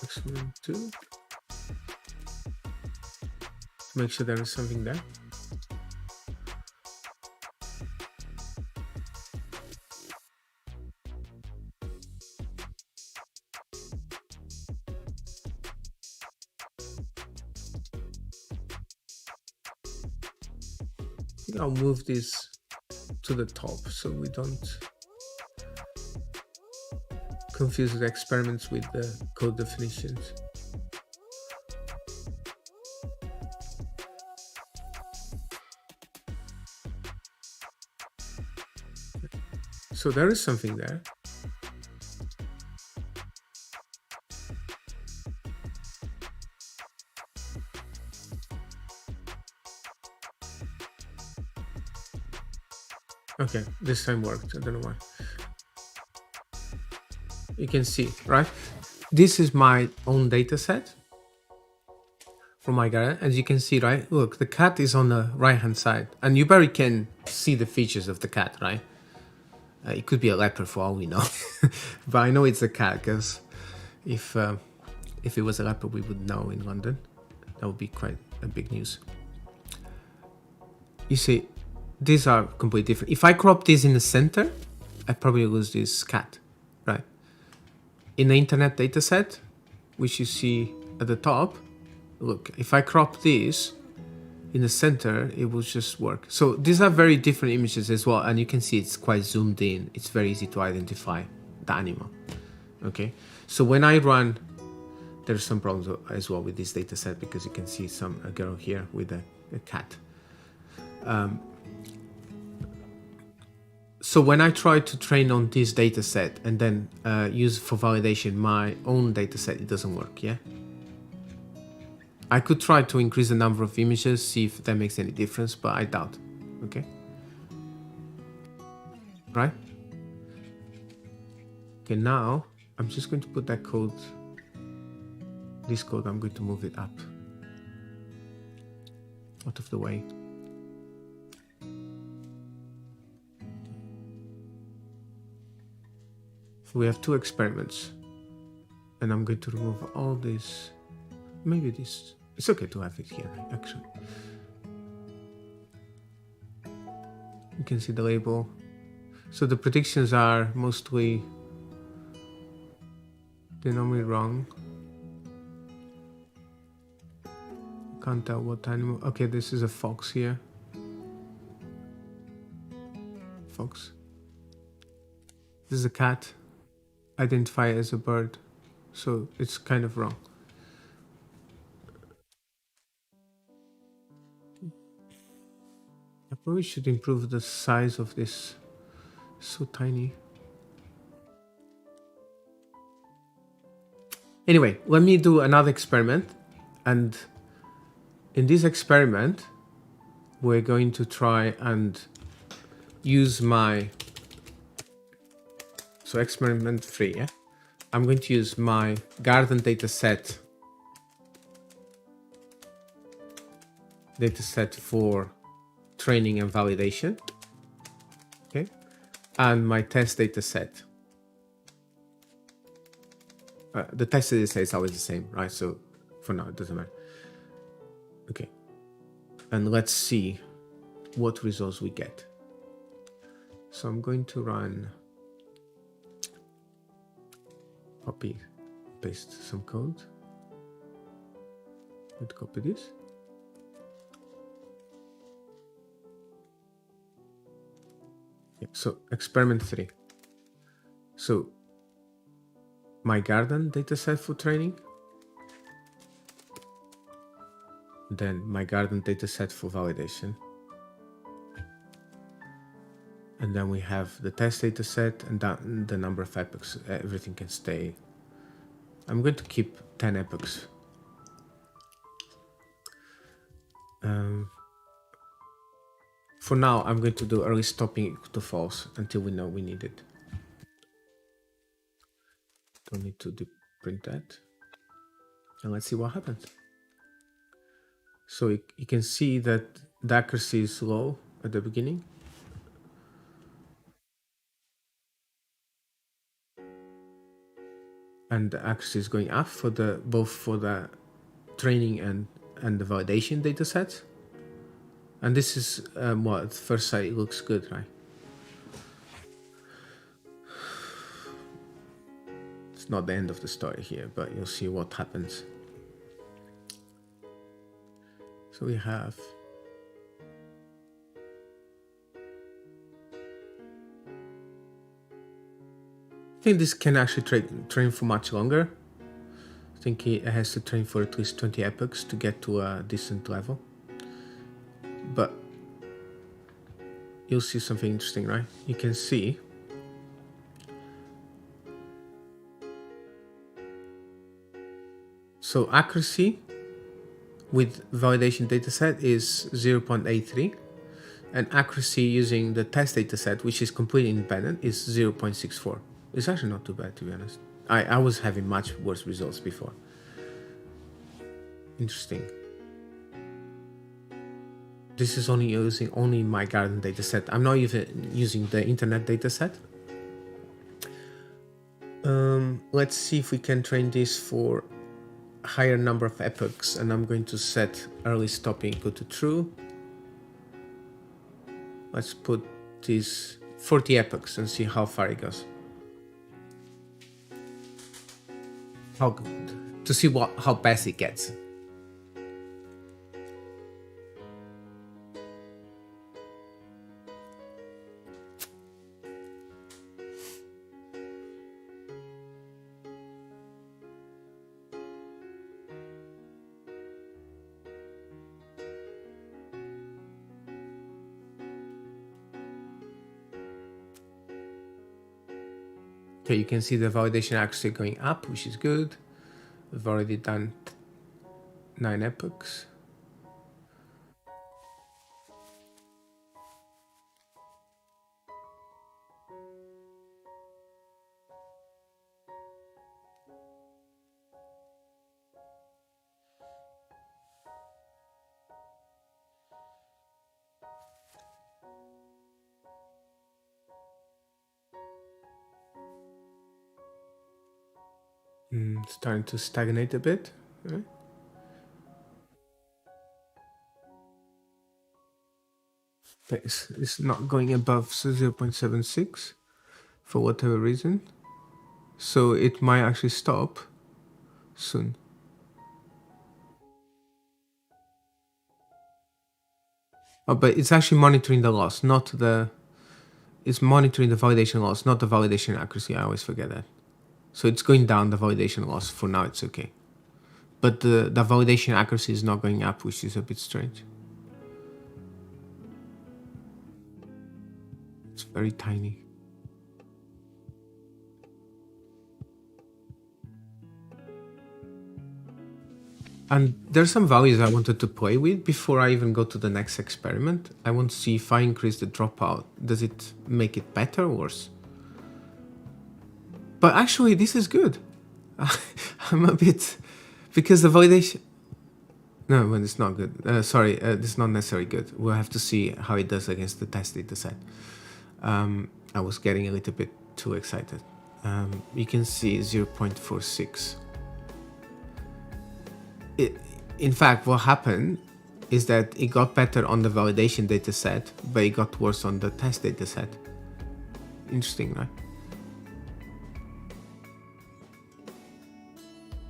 experiment 2 to make sure there is something there. I'll move this to the top so we don't confuse the experiments with the code definitions. So there is something there. Okay, this time worked. I don't know why. You can see, right? This is my own data set from my garden. As you can see, right? Look, the cat is on the right-hand side. And you barely can see the features of the cat, right? It could be a leopard for all we know. But I know it's a cat because if it was a leopard, we would know in London. That would be quite a big news. You see, these are completely different. If I crop this in the center, I probably lose this cat, right? In the internet dataset, which you see at the top, look, if I crop this in the center, it will just work. So these are very different images as well, and you can see it's quite zoomed in. It's very easy to identify the animal, okay? So when I run, there's some problems as well with this dataset because you can see a girl here with a cat. So when I try to train on this dataset and then use for validation my own dataset, it doesn't work, yeah? I could try to increase the number of images, see if that makes any difference, but I doubt, okay? Right? Okay, now I'm just going to put that code, this code, I'm going to move it up, out of the way. We have two experiments and I'm going to remove all this. Maybe this, it's okay to have it here actually. You can see the label. So the predictions are mostly, they're normally wrong. Can't tell what animal. Okay, this is a fox here. Fox. This is a cat. Identify as a bird, so it's kind of wrong. I probably should improve the size of this. It's so tiny. Anyway, let me do another experiment, and in this experiment we're going to try and use my experiment 3, yeah? I'm going to use my garden dataset for training and validation, okay? And my test dataset. The test dataset is always the same, right? So for now, it doesn't matter. Okay. And let's see what results we get. So I'm going to run copy, paste some code. Let's copy this. Yeah, so experiment 3. So my garden dataset for training, then my garden dataset for validation, and then we have the test dataset and the number of epochs. Everything can stay. I'm going to keep 10 epochs. For now, I'm going to do early stopping equal to false until we know we need it. Don't need to print that. And let's see what happens. So you can see that the accuracy is low at the beginning. And the accuracy is going up for both for the training and the validation data sets. And this is well, at first sight it looks good, right? It's not the end of the story here, but you'll see what happens. So we have I think this can actually train for much longer. I think it has to train for at least 20 epochs to get to a decent level. But you'll see something interesting, right? You can see so accuracy with validation dataset is 0.83 and accuracy using the test dataset, which is completely independent, is 0.64. It's actually not too bad, to be honest. I was having much worse results before. Interesting. This is only using my garden dataset. I'm not even using the internet dataset. Let's see if we can train this for a higher number of epochs, and I'm going to set early stopping equal to true. Let's put this 40 epochs and see how far it goes. How good to see how fast it gets. Okay, you can see the validation accuracy going up, which is good. We've already done 9 epochs. Starting to stagnate a bit, right? But it's not going above 0.76 for whatever reason. So it might actually stop soon. Oh, but it's actually monitoring the loss, not the... It's monitoring the validation loss, not the validation accuracy. I always forget that. So it's going down the validation loss. For now, it's okay. But the validation accuracy is not going up, which is a bit strange. It's very tiny. And there's some values I wanted to play with before I even go to the next experiment. I want to see if I increase the dropout, does it make it better or worse? But actually, this is good. I'm a bit... Because the validation... No, well, it's not good. Sorry, it's not necessarily good. We'll have to see how it does against the test dataset. I was getting a little bit too excited. You can see 0.46. In fact, what happened is that it got better on the validation dataset, but it got worse on the test dataset. Interesting, right?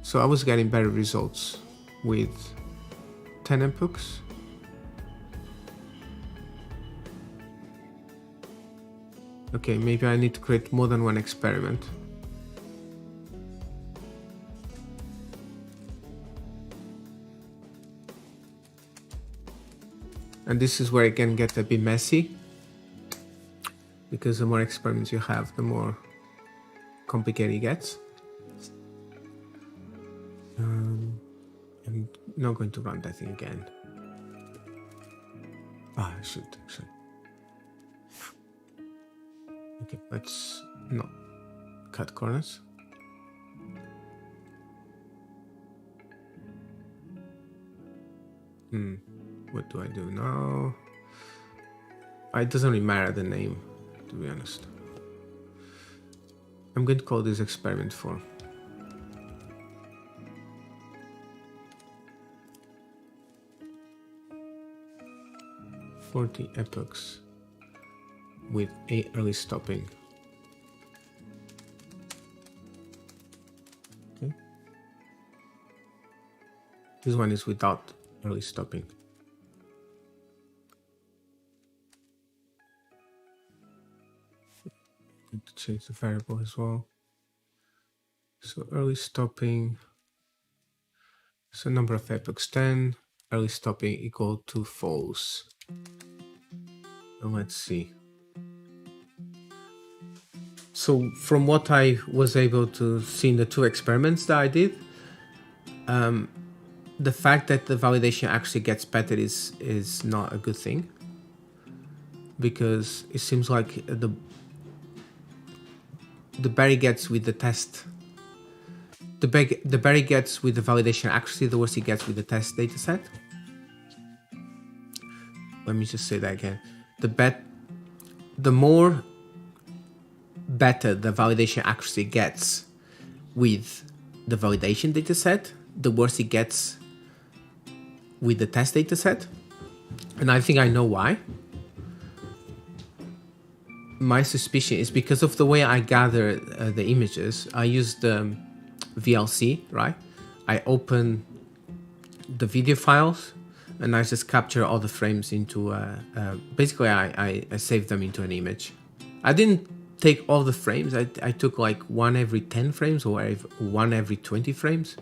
So I was getting better results with 10 epochs. Okay, maybe I need to create more than one experiment. And this is where it can get a bit messy, because the more experiments you have, the more complicated it gets. I'm not going to run that thing again. I should actually. Okay, let's not cut corners. What do I do now? It doesn't really matter the name, to be honest. I'm going to call this experiment 4. "40 epochs with a early stopping." Okay. This one is without early stopping. Going to change the variable as well. So early stopping. So number of epochs 10. Early stopping equal to false. And let's see. So from what I was able to see in the 2 experiments that I did, the fact that the validation actually gets better is not a good thing, because it seems like the better it gets with the test, the better it gets with the validation accuracy, the worse it gets with the test dataset. Let me just say that again. The more better the validation accuracy gets with the validation dataset, the worse it gets with the test dataset. And I think I know why. My suspicion is because of the way I gather the images. I use the VLC, right? I open the video files and I just capture all the frames into basically I save them into an image. I didn't take all the frames. I took like 1 every 10 frames or 1 every 20 frames,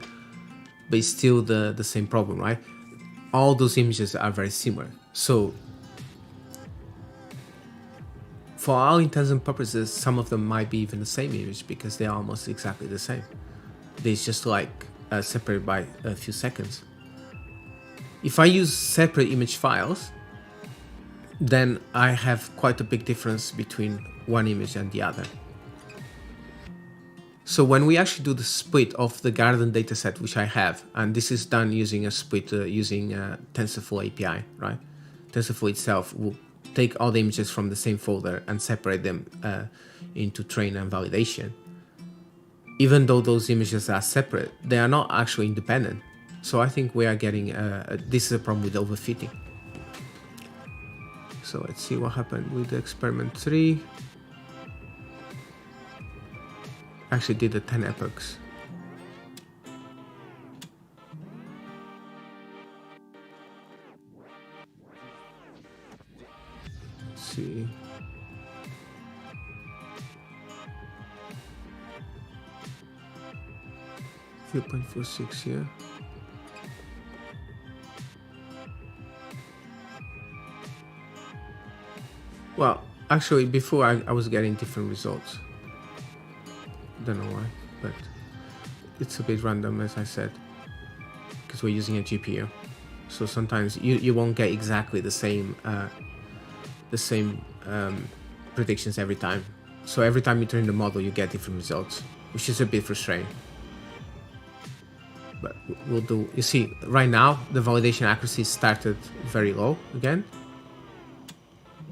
but it's still the same problem, right? All those images are very similar. So for all intents and purposes, some of them might be even the same image because they're almost exactly the same. They're just like separated by a few seconds. If I use separate image files, then I have quite a big difference between one image and the other. So when we actually do the split of the garden dataset, which I have, and this is done using a split using TensorFlow API, right? TensorFlow itself will take all the images from the same folder and separate them into train and validation. Even though those images are separate, they are not actually independent. So I think we are getting, this is a problem with overfitting. So let's see what happened with the experiment 3. Actually did the 10 epochs. Let's see. .46 here. Well, actually before I was getting different results. Don't know why, but it's a bit random, as I said, because we're using a GPU. So sometimes you won't get exactly the same predictions every time. So every time you train the model, you get different results, which is a bit frustrating. But we'll do. You see, right now the validation accuracy started very low again.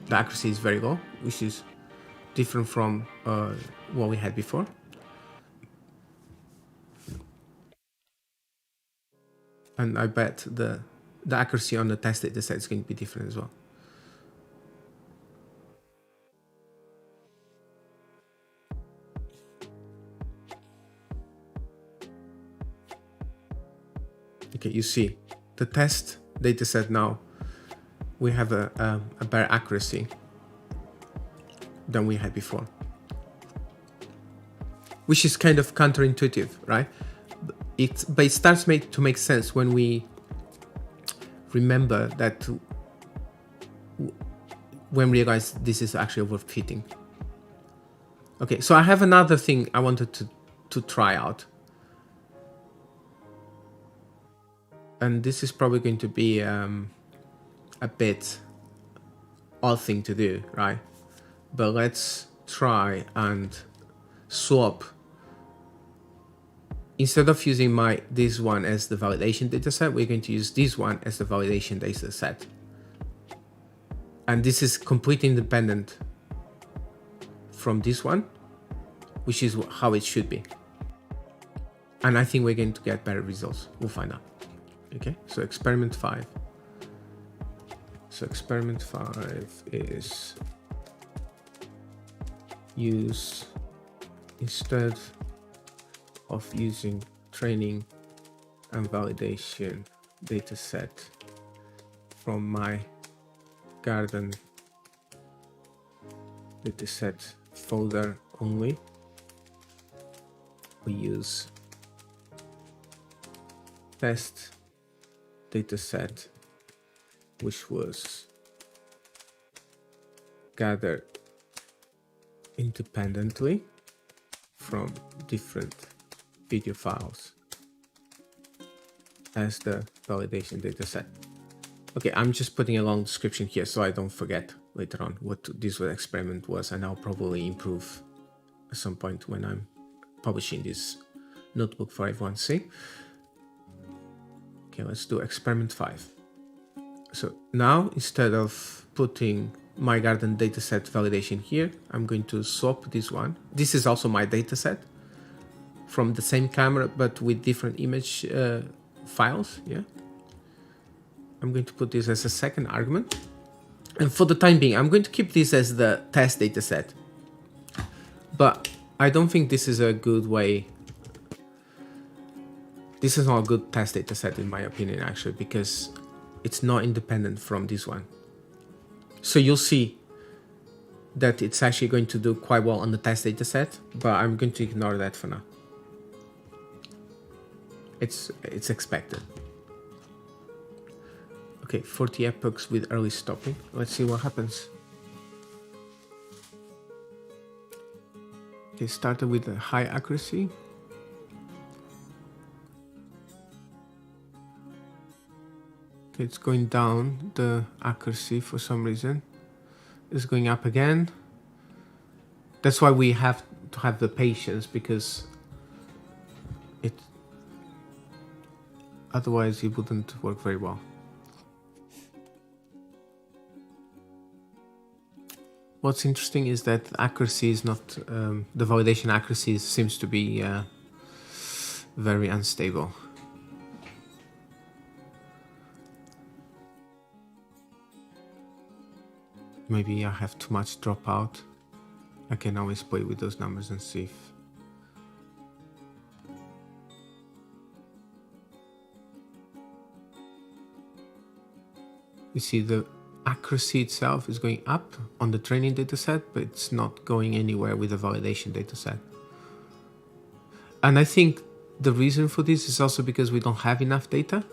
The accuracy is very low, which is different from what we had before. And I bet the accuracy on the test dataset is going to be different as well. Okay, you see, the test dataset now, we have a better accuracy than we had before, which is kind of counterintuitive, right? But it starts to make sense when we remember that, when we realize this is actually overfitting. Okay, so I have another thing I wanted to try out. And this is probably going to be a bit odd thing to do, right? But let's try and swap, instead of using this one as the validation dataset, we're going to use this one as the validation dataset. And this is completely independent from this one, which is how it should be. And I think we're going to get better results. We'll find out. Okay, so experiment 5. So experiment 5 is use, instead of using training and validation dataset from my garden dataset folder only, we use test dataset, which was gathered independently from different video files as the validation dataset. Okay, I'm just putting a long description here so I don't forget later on what this experiment was, and I'll probably improve at some point when I'm publishing this notebook for everyone to see. Okay, let's do experiment 5. So now, instead of putting my garden dataset validation here, I'm going to swap this one. This is also my dataset from the same camera, but with different image files. Yeah, I'm going to put this as a second argument. And for the time being, I'm going to keep this as the test dataset. But I don't think this is a good way. This is not a good test dataset in my opinion, actually, because it's not independent from this one. So you'll see that it's actually going to do quite well on the test dataset, but I'm going to ignore that for now. It's expected. Okay, 40 epochs with early stopping. Let's see what happens. Okay, started with a high accuracy. Okay, it's going down, the accuracy, for some reason. It's going up again. That's why we have to have the patience, because otherwise it wouldn't work very well. What's interesting is that accuracy is not, the validation accuracy seems to be very unstable. Maybe I have too much dropout. I can always play with those numbers and see if... You see the accuracy itself is going up on the training dataset, but it's not going anywhere with the validation dataset. And I think the reason for this is also because we don't have enough data.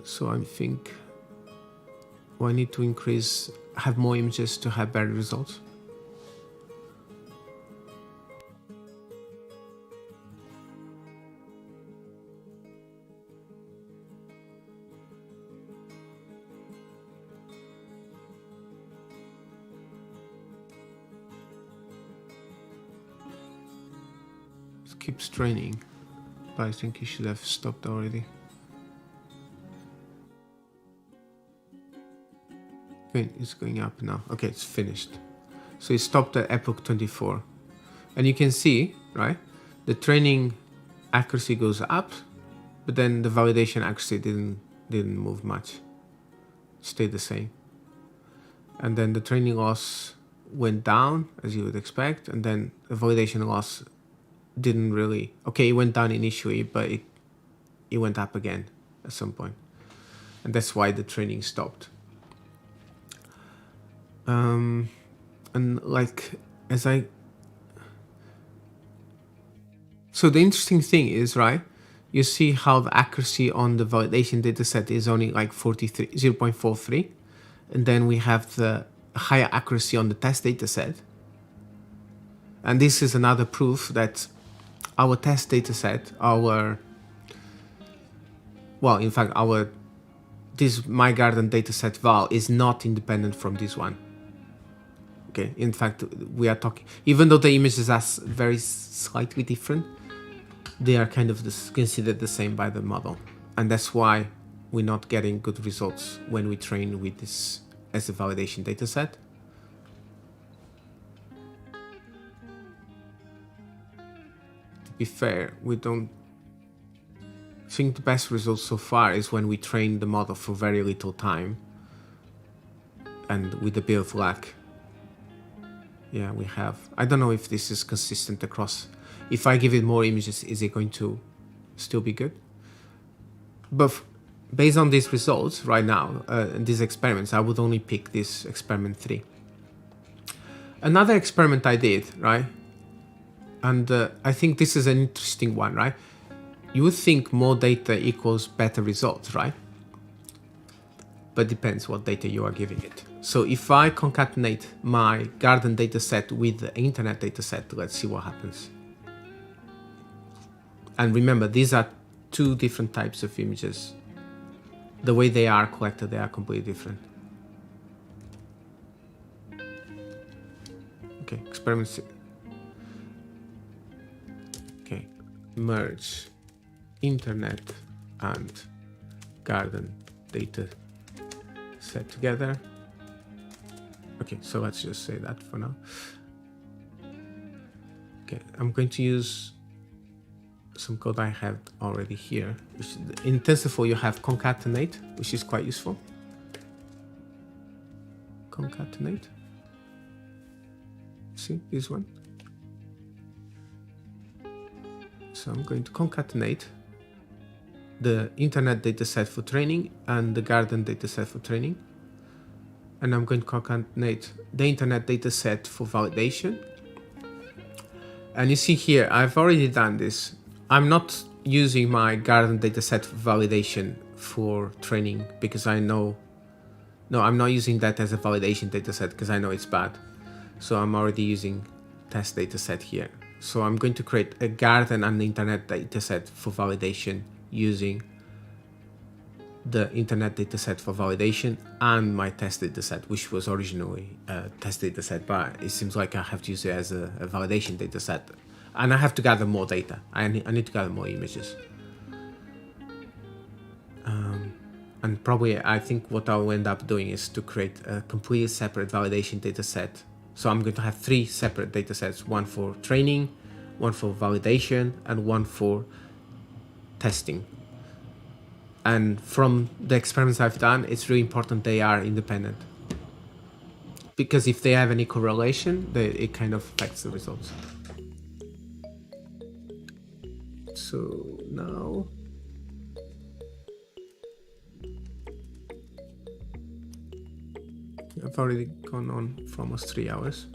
So I think I need to have more images to have better results. Keeps training, but I think you should have stopped already. Okay, it's going up now. Okay, it's finished. So it stopped at epoch 24. And you can see, right, the training accuracy goes up, but then the validation accuracy didn't move much. It stayed the same. And then the training loss went down, as you would expect, and then the validation loss didn't really... Okay, it went down initially, but it went up again at some point. And that's why the training stopped. And like, So the interesting thing is, right, you see how the accuracy on the validation dataset is only like 0.43. And then we have the higher accuracy on the test dataset. And this is another proof that our test dataset, this My Garden dataset val is not independent from this one. Okay, in fact, we are talking, even though the images are very slightly different, they are kind of considered the same by the model. And that's why we're not getting good results when we train with this as a validation data set. To be fair, we don't think the best results so far is when we train the model for very little time and with a bit of luck. Yeah, we have. I don't know if this is consistent across. If I give it more images, is it going to still be good? But based on these results right now, these experiments, I would only pick this experiment 3. Another experiment I did, right? And I think this is an interesting one, right? You would think more data equals better results, right? But depends what data you are giving it. So if I concatenate my garden dataset with the internet dataset, let's see what happens. And remember, these are 2 different types of images. The way they are collected, they are completely different. Okay, experiment 6. Okay, merge internet and garden data set together. Okay, so let's just say that for now. Okay, I'm going to use some code I have already here. In Tensorflow you have concatenate, which is quite useful. Concatenate. See this one? So I'm going to concatenate the internet dataset for training and the garden dataset for training. And I'm going to concatenate the internet dataset for validation. And you see here, I've already done this. I'm not using my garden dataset for validation for training because I know, no, I'm not using that as a validation dataset because I know it's bad. So I'm already using test dataset here. So I'm going to create a garden and internet dataset for validation using the internet dataset for validation and my test dataset, which was originally a test dataset, but it seems like I have to use it as a validation dataset. And I have to gather more data. I need to gather more images. And probably I think what I'll end up doing is to create a completely separate validation dataset. So I'm going to have 3 separate datasets, one for training, one for validation, and one for testing. And from the experiments I've done, it's really important they are independent. Because if they have any correlation, it kind of affects the results. So now I've already gone on for almost 3 hours.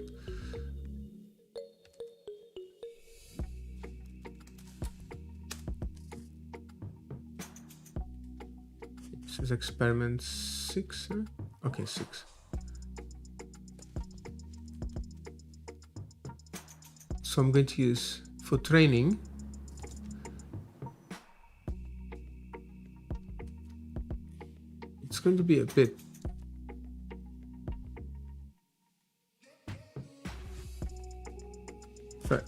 This is experiment 6. Okay, 6. So I'm going to use for training. It's going to be a bit.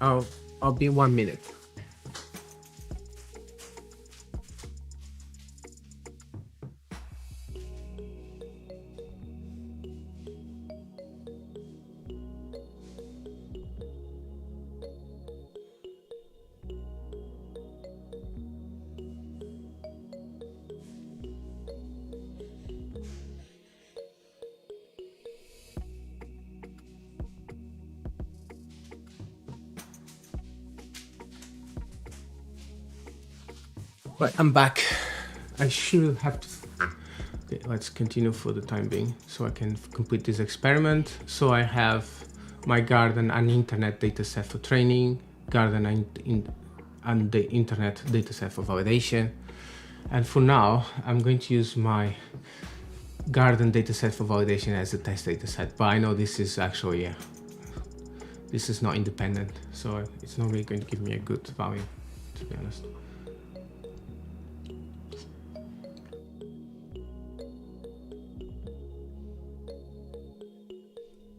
I'll be 1 minute. Right, I'm back. I should have to. Okay, let's continue for the time being so I can complete this experiment. So I have my garden and internet dataset for training, garden and the internet dataset for validation. And for now, I'm going to use my garden dataset for validation as a test dataset. But I know this is actually, this is not independent. So it's not really going to give me a good value, to be honest.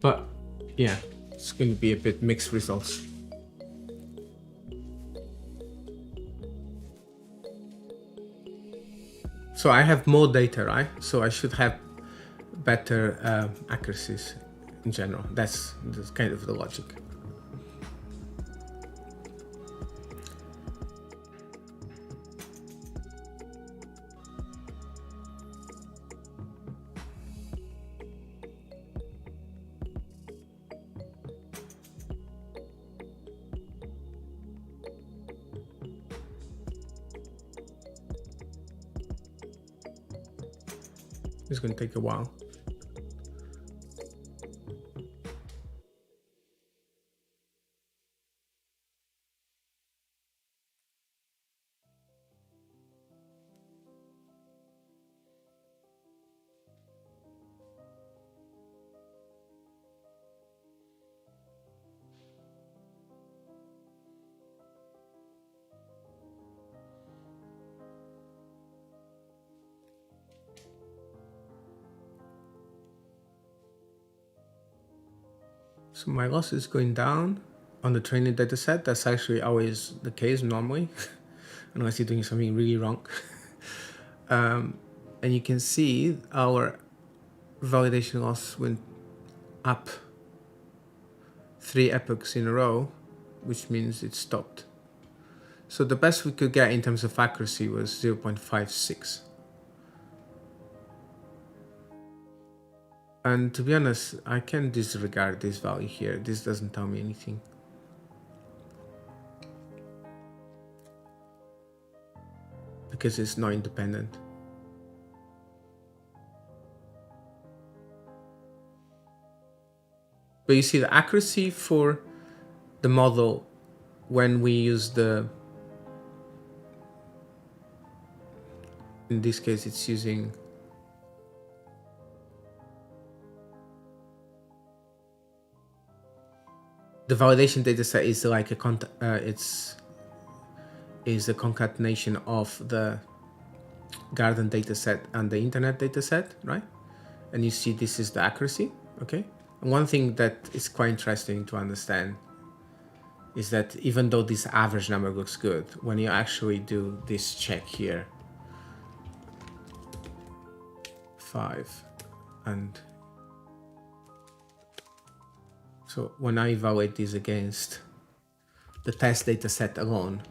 But yeah, it's going to be a bit mixed results. So I have more data, right? So I should have better accuracies in general. That's kind of the logic. It's going to take a while. So my loss is going down on the training data set. That's actually always the case normally, unless you're doing something really wrong. And you can see our validation loss went up 3 epochs in a row, which means it stopped. So the best we could get in terms of accuracy was 0.56. And to be honest, I can disregard this value here. This doesn't tell me anything. Because it's not independent. But you see the accuracy for the model when we use the, in this case, it's using the validation dataset is like a is a concatenation of the garden dataset and the internet dataset, right? And you see this is the accuracy, okay? And one thing that is quite interesting to understand is that even though this average number looks good, when you actually do this check here, 5, and so when I evaluate this against the test data set alone,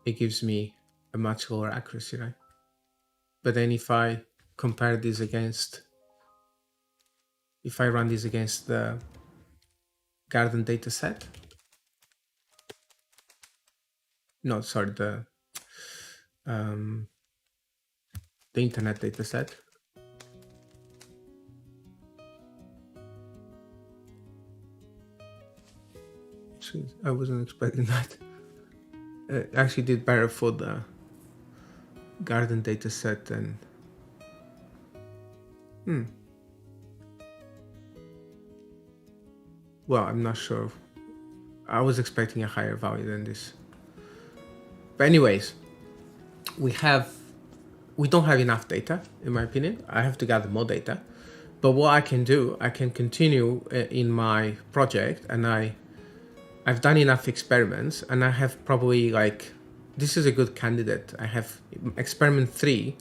it gives me a much lower accuracy, right? But then if I compare this against, if I run this against the garden data set, no, sorry, the internet data set, I wasn't expecting that. It actually did better for the garden data set and well, I'm not sure. I was expecting a higher value than this. But anyways, we don't have enough data, in my opinion. I have to gather more data. But what I can do, I can continue in my project, and I've done enough experiments, and I have probably like, this is a good candidate. I have experiment 3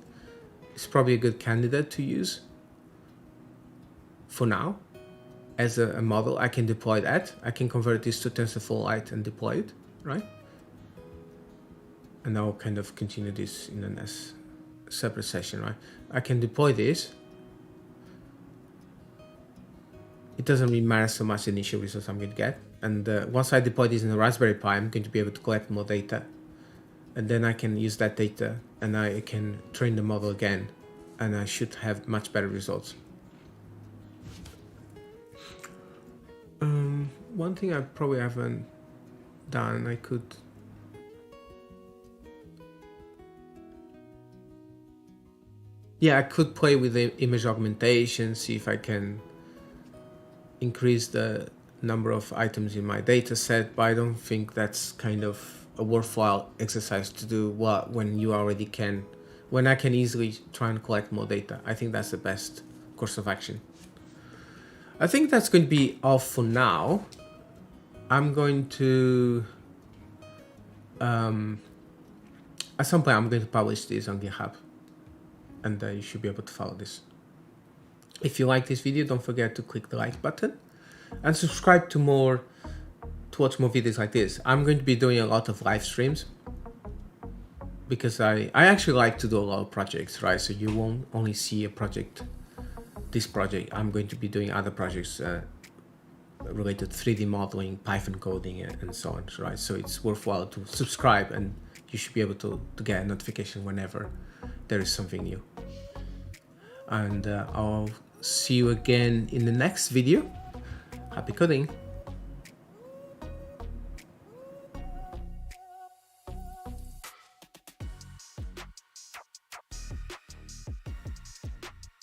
is probably a good candidate to use for now as a model. I can deploy that. I can convert this to TensorFlow Lite and deploy it, right? And I'll kind of continue this in a next separate session, right? I can deploy this. It doesn't really matter so much the initial results I'm going to get. And once I deploy this in the Raspberry Pi, I'm going to be able to collect more data. And then I can use that data and I can train the model again. And I should have much better results. One thing I probably haven't done, I could... Yeah, I could play with the image augmentation, see if I can increase the number of items in my data set, but I don't think that's kind of a worthwhile exercise to do when you already can, when I can easily try and collect more data. I think that's the best course of action. I think that's going to be all for now. I'm going to, at some point I'm going to publish this on GitHub, and you should be able to follow this. If you like this video, don't forget to click the like button and subscribe to watch more videos like this. I'm going to be doing a lot of live streams because I actually like to do a lot of projects, right? So you won't only see this project. I'm going to be doing other projects related to 3D modeling, Python coding, and so on, right? So it's worthwhile to subscribe, and you should be able to get a notification whenever there is something new. And I'll see you again in the next video. Happy coding!